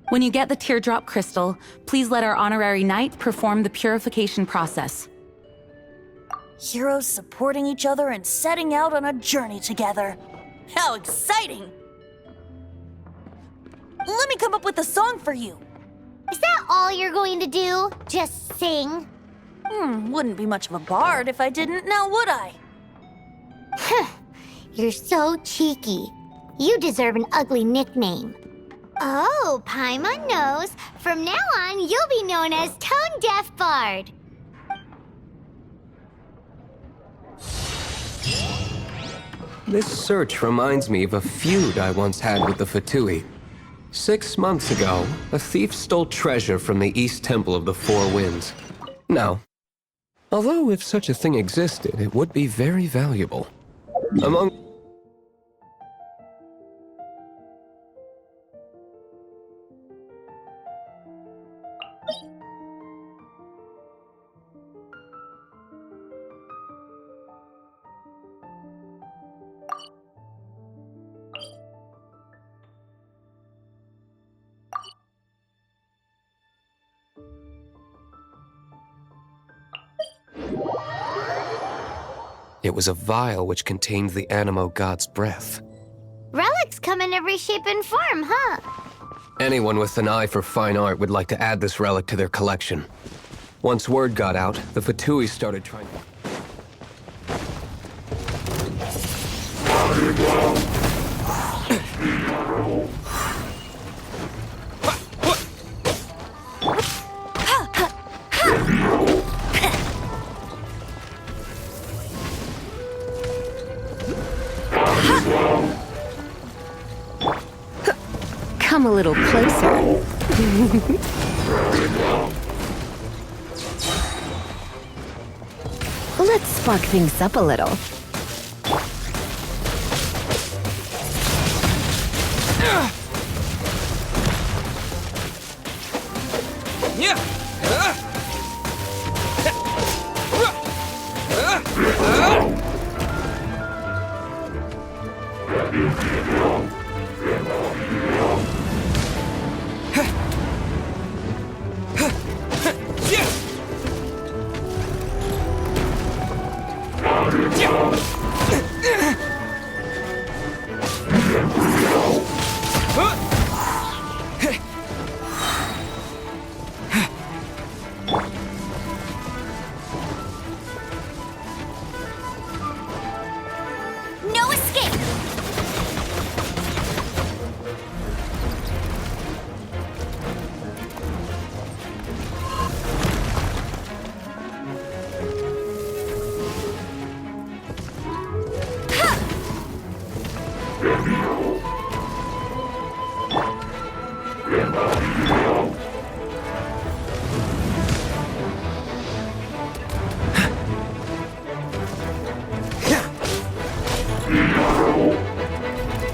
When you get the teardrop crystal, please let our honorary knight perform the purification process. Heroes supporting each other and setting out on a journey together. How exciting! Let me come up with a song for you. Is that all you're going to do? Just sing? Wouldn't be much of a bard if I didn't, now would I? You're so cheeky. You deserve an ugly nickname. Oh, Paimon knows. From now on, you'll be known as Tone Deaf Bard. This search reminds me of a feud I once had with the Fatui. 6 months ago, a thief stole treasure from the East Temple of the Four Winds. Now, although if such a thing existed, it would be very valuable. Among... It was a vial which contained the Animo God's breath. Relics come in every shape and form, huh? Anyone with an eye for fine art would like to add this relic to their collection. Once word got out, the Fatui started trying to... Come a little closer. Let's spark things up a little.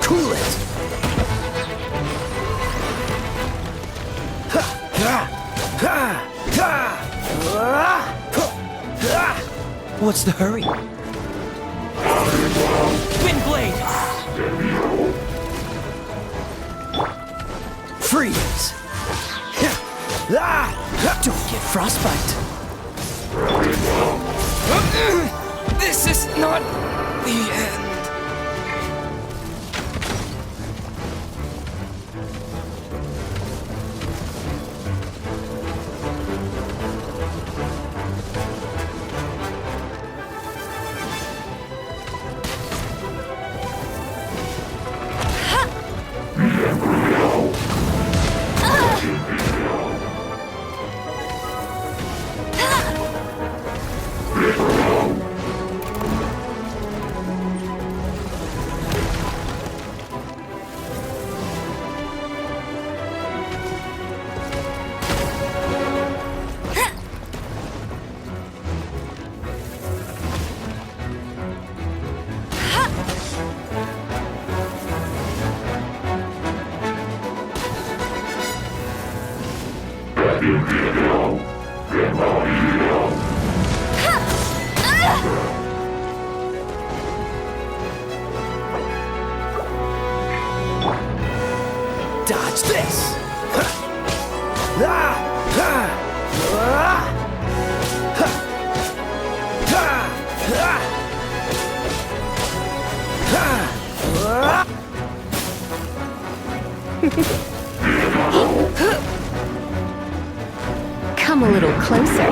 Cool it! What's the hurry? Wind blade! Freeze! Don't get frostbite! This is not the end. Dodge this! Come a little closer.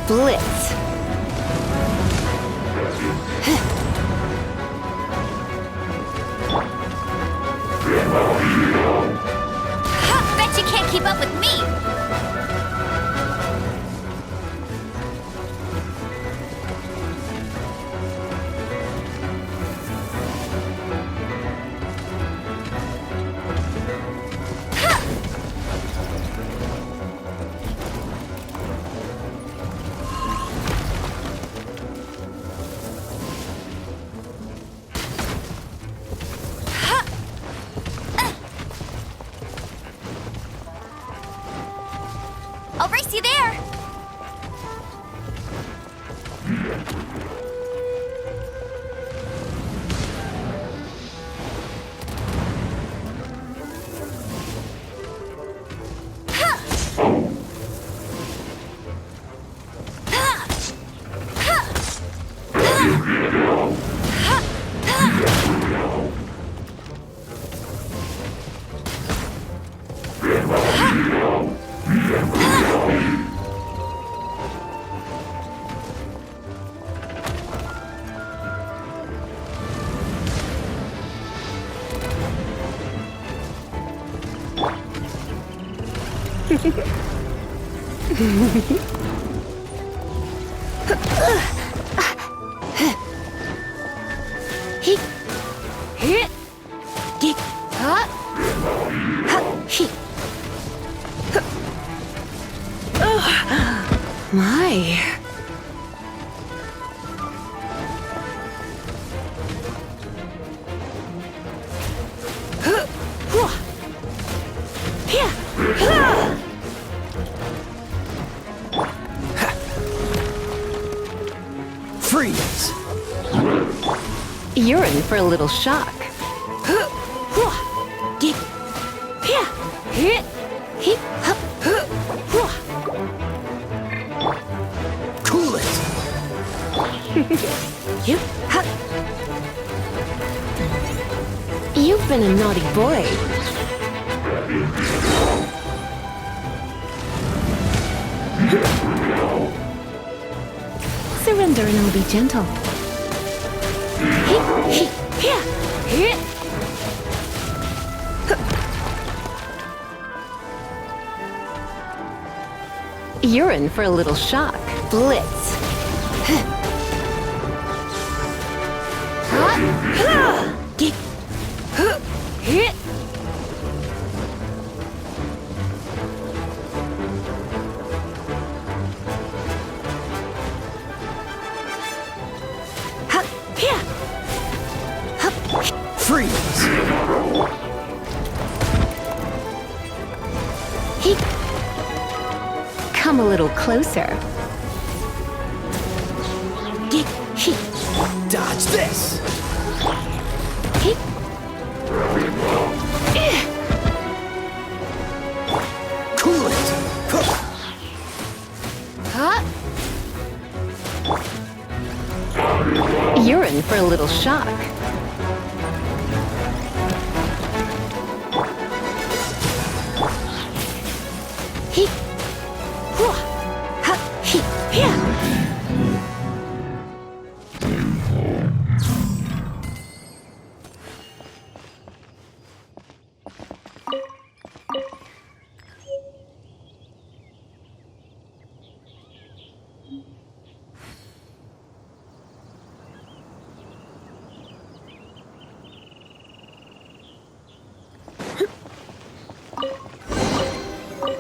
Blitz. Bet you can't keep up with me! I'll race you there! My. Freeze! You're in for a little shock. Cool it! You've been a naughty boy. Surrender and I'll be gentle. You're in for a little shock. Blitz. Come a little closer. Dodge this! Cool it! You're in for a little shock.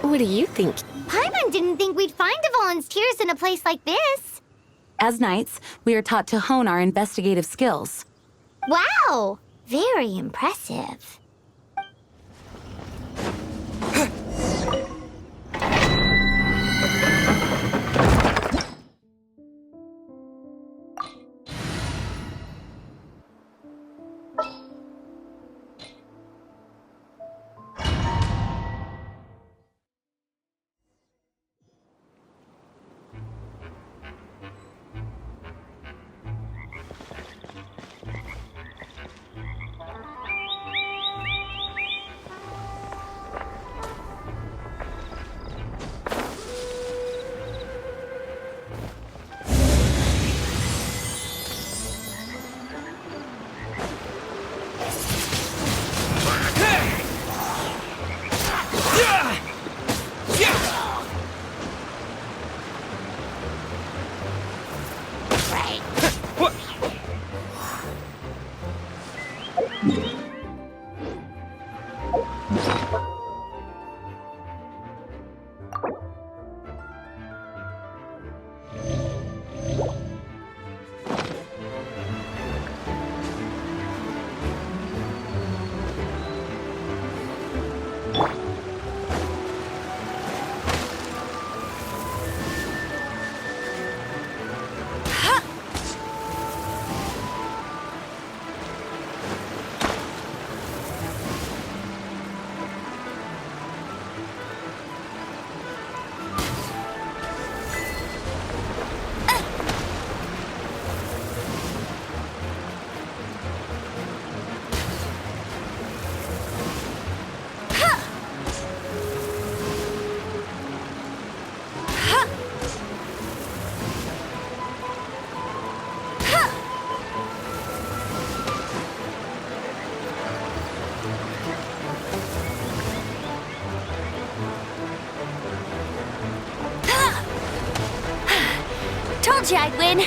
What do you think? Paimon didn't think we'd find Dvalin's tears in a place like this. As knights, we are taught to hone our investigative skills. Wow! Very impressive. Told you I'd win.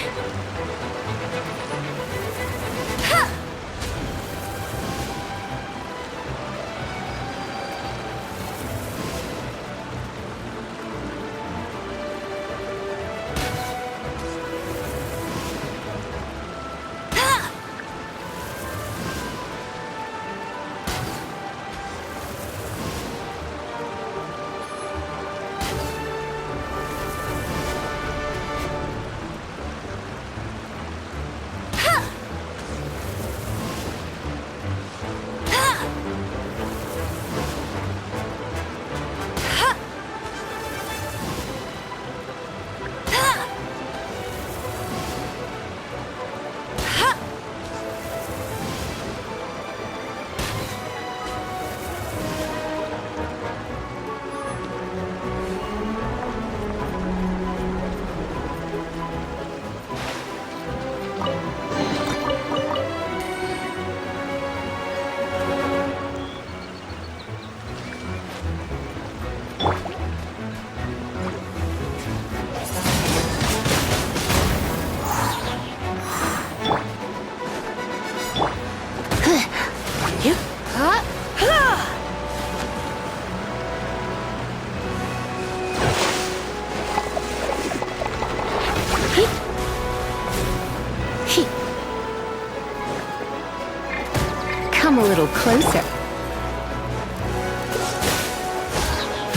Come a little closer.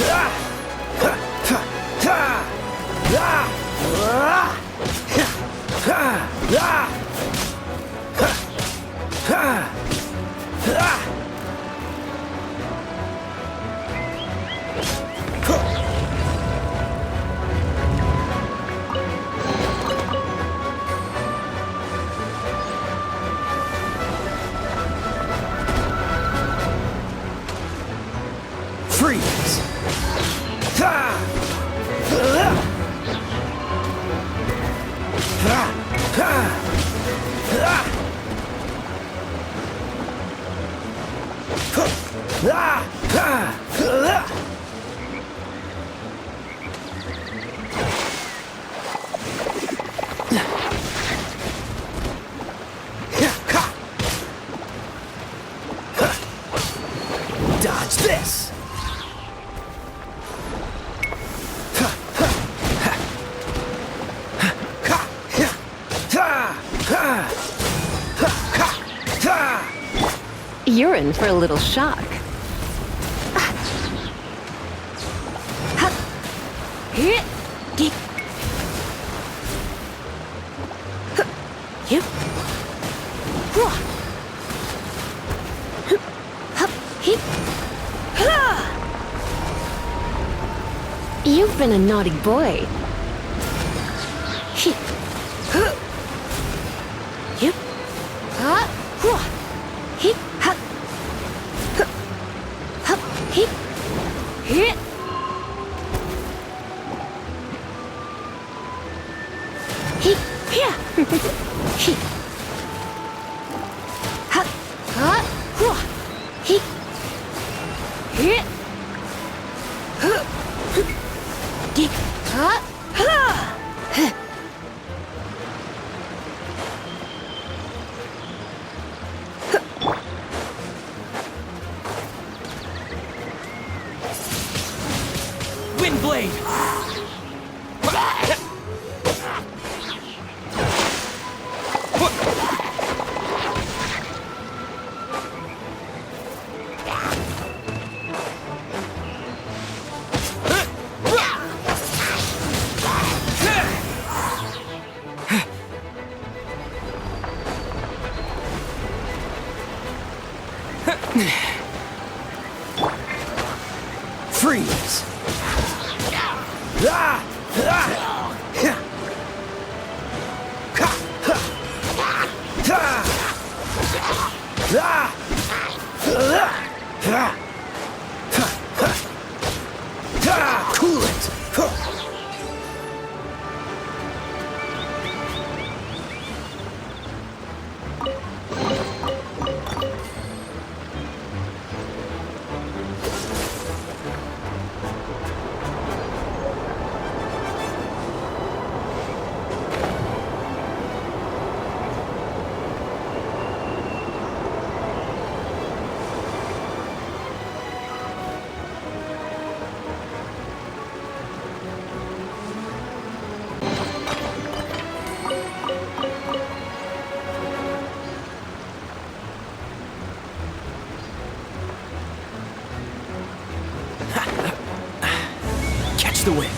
Ah! Freeze! Dodge this! You're in for a little shock. You've been a naughty boy. Windblade! Freeze! Cool it! Catch the wind.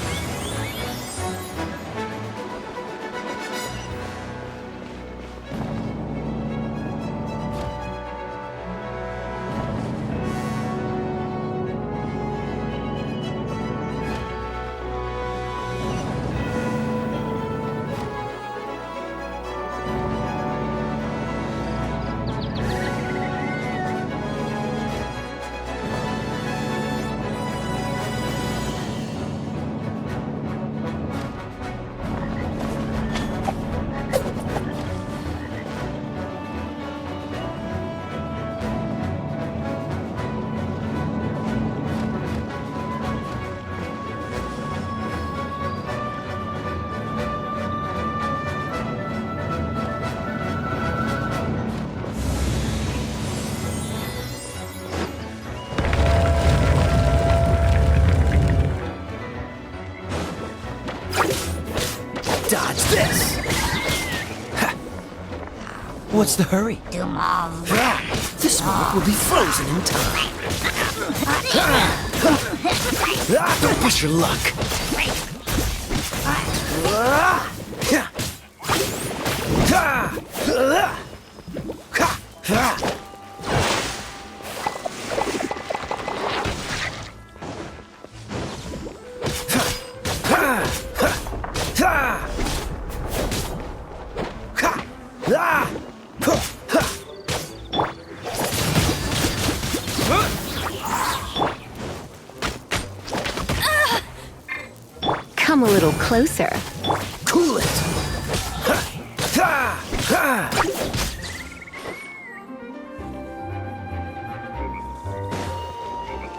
Dodge this! Ha. What's the hurry? This moment will be frozen in time. Don't push your luck. Come a little closer. Cool it!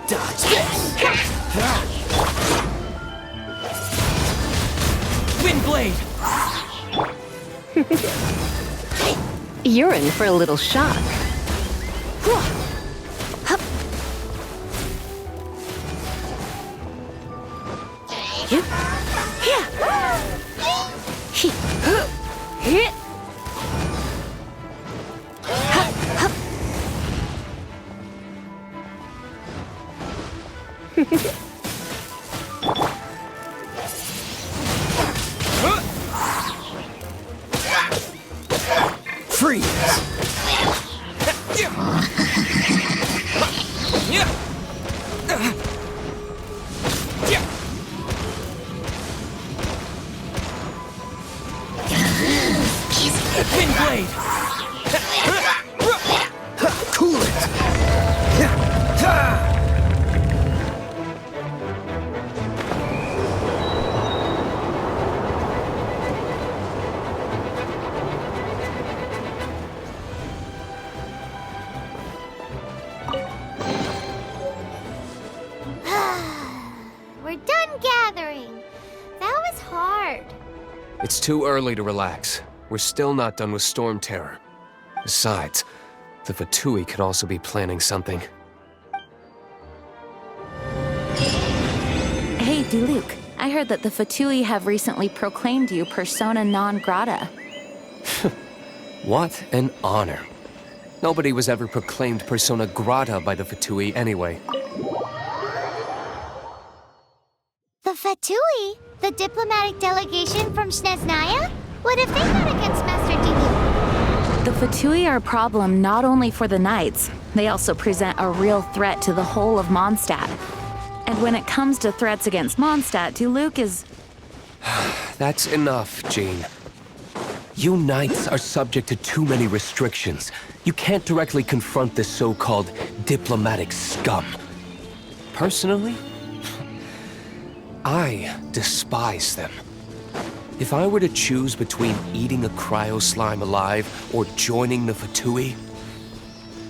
Dodge this! Windblade! You're in for a little shock. Freeze! Windblade! Cool it! We're done gathering. That was hard. It's too early to relax. We're still not done with Storm Terror. Besides, the Fatui could also be planning something. Hey, Diluc. I heard that the Fatui have recently proclaimed you persona non grata. What an honor. Nobody was ever proclaimed persona grata by the Fatui anyway. The Fatui? The diplomatic delegation from Snezhnaya? What have they got against Master Diluc? The Fatui are a problem not only for the Knights, they also present a real threat to the whole of Mondstadt. And when it comes to threats against Mondstadt, Diluc is... That's enough, Jean. You Knights are subject to too many restrictions. You can't directly confront this so-called diplomatic scum. Personally, I despise them. If I were to choose between eating a cryo slime alive or joining the Fatui,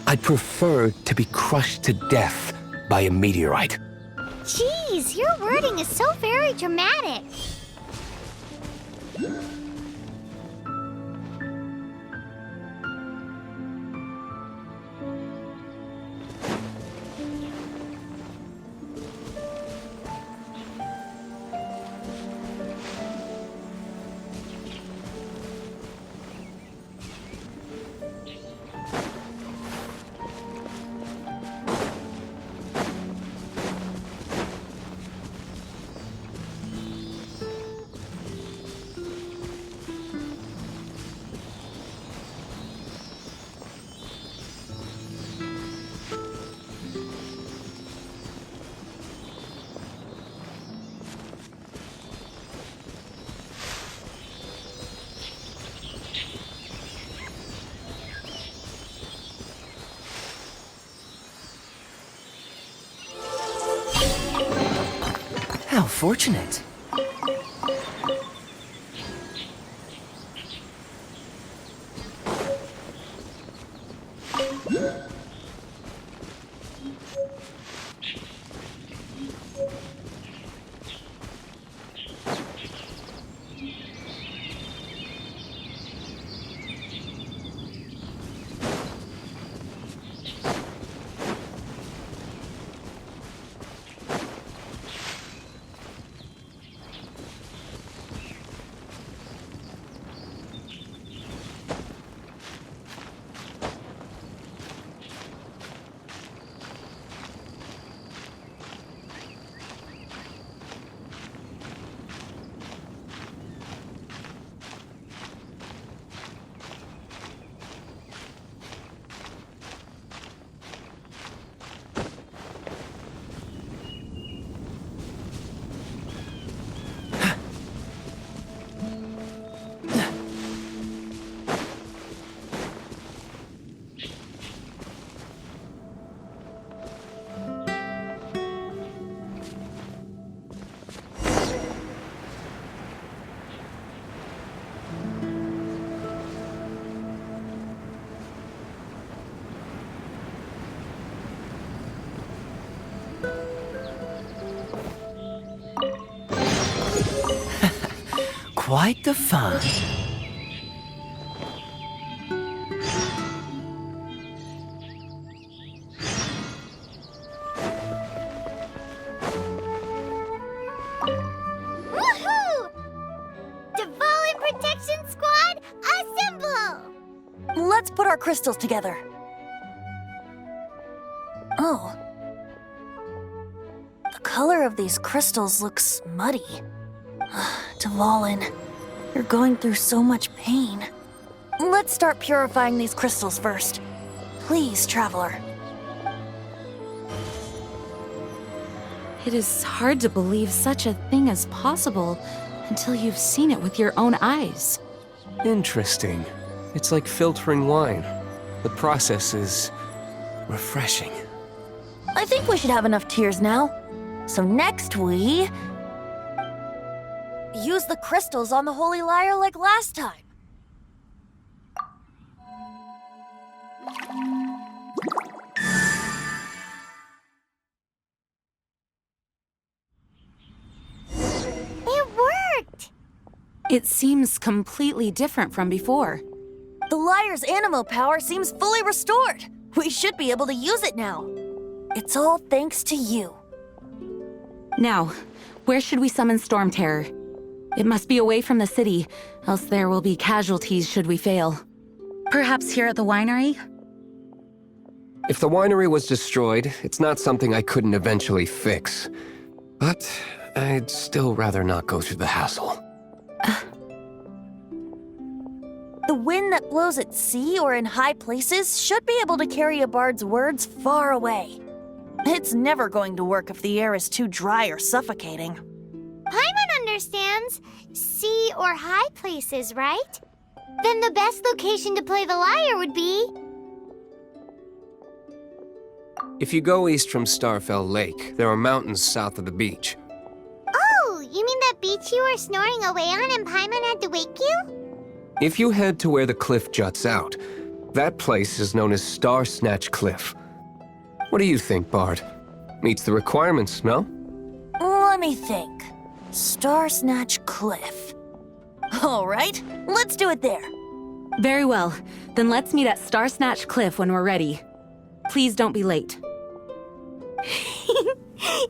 I'd prefer to be crushed to death by a meteorite. Jeez, your wording is so very dramatic. How fortunate. quite the fun. Woohoo! Dvalin Protection Squad, assemble! Let's put our crystals together. Oh. The color of these crystals looks muddy. Dvalin, you're going through so much pain. Let's start purifying these crystals first. Please, Traveler. It is hard to believe such a thing is possible until you've seen it with your own eyes. Interesting. It's like filtering wine. The process is refreshing. I think we should have enough tears now. So next we... use the crystals on the Holy Lyre like last time. It worked! It seems completely different from before. The Lyre's animo power seems fully restored. We should be able to use it now. It's all thanks to you. Now, where should we summon Storm Terror? It must be away from the city, else there will be casualties should we fail. Perhaps here at the winery? If the winery was destroyed, it's not something I couldn't eventually fix. But I'd still rather not go through the hassle. The wind that blows at sea or in high places should be able to carry a bard's words far away. It's never going to work if the air is too dry or suffocating. Paimon understands sea or high places, right? Then the best location to play the lyre would be... If you go east from Starfell Lake, there are mountains south of the beach. Oh, you mean that beach you were snoring away on and Paimon had to wake you? If you head to where the cliff juts out, that place is known as Star Snatch Cliff. What do you think, Bard? Meets the requirements, no? Let me think. Star Snatch Cliff. All right, let's do it there. Very well. Then let's meet at Star Snatch Cliff when we're ready. Please don't be late.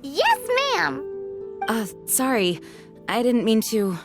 Yes, ma'am! Sorry. I didn't mean to...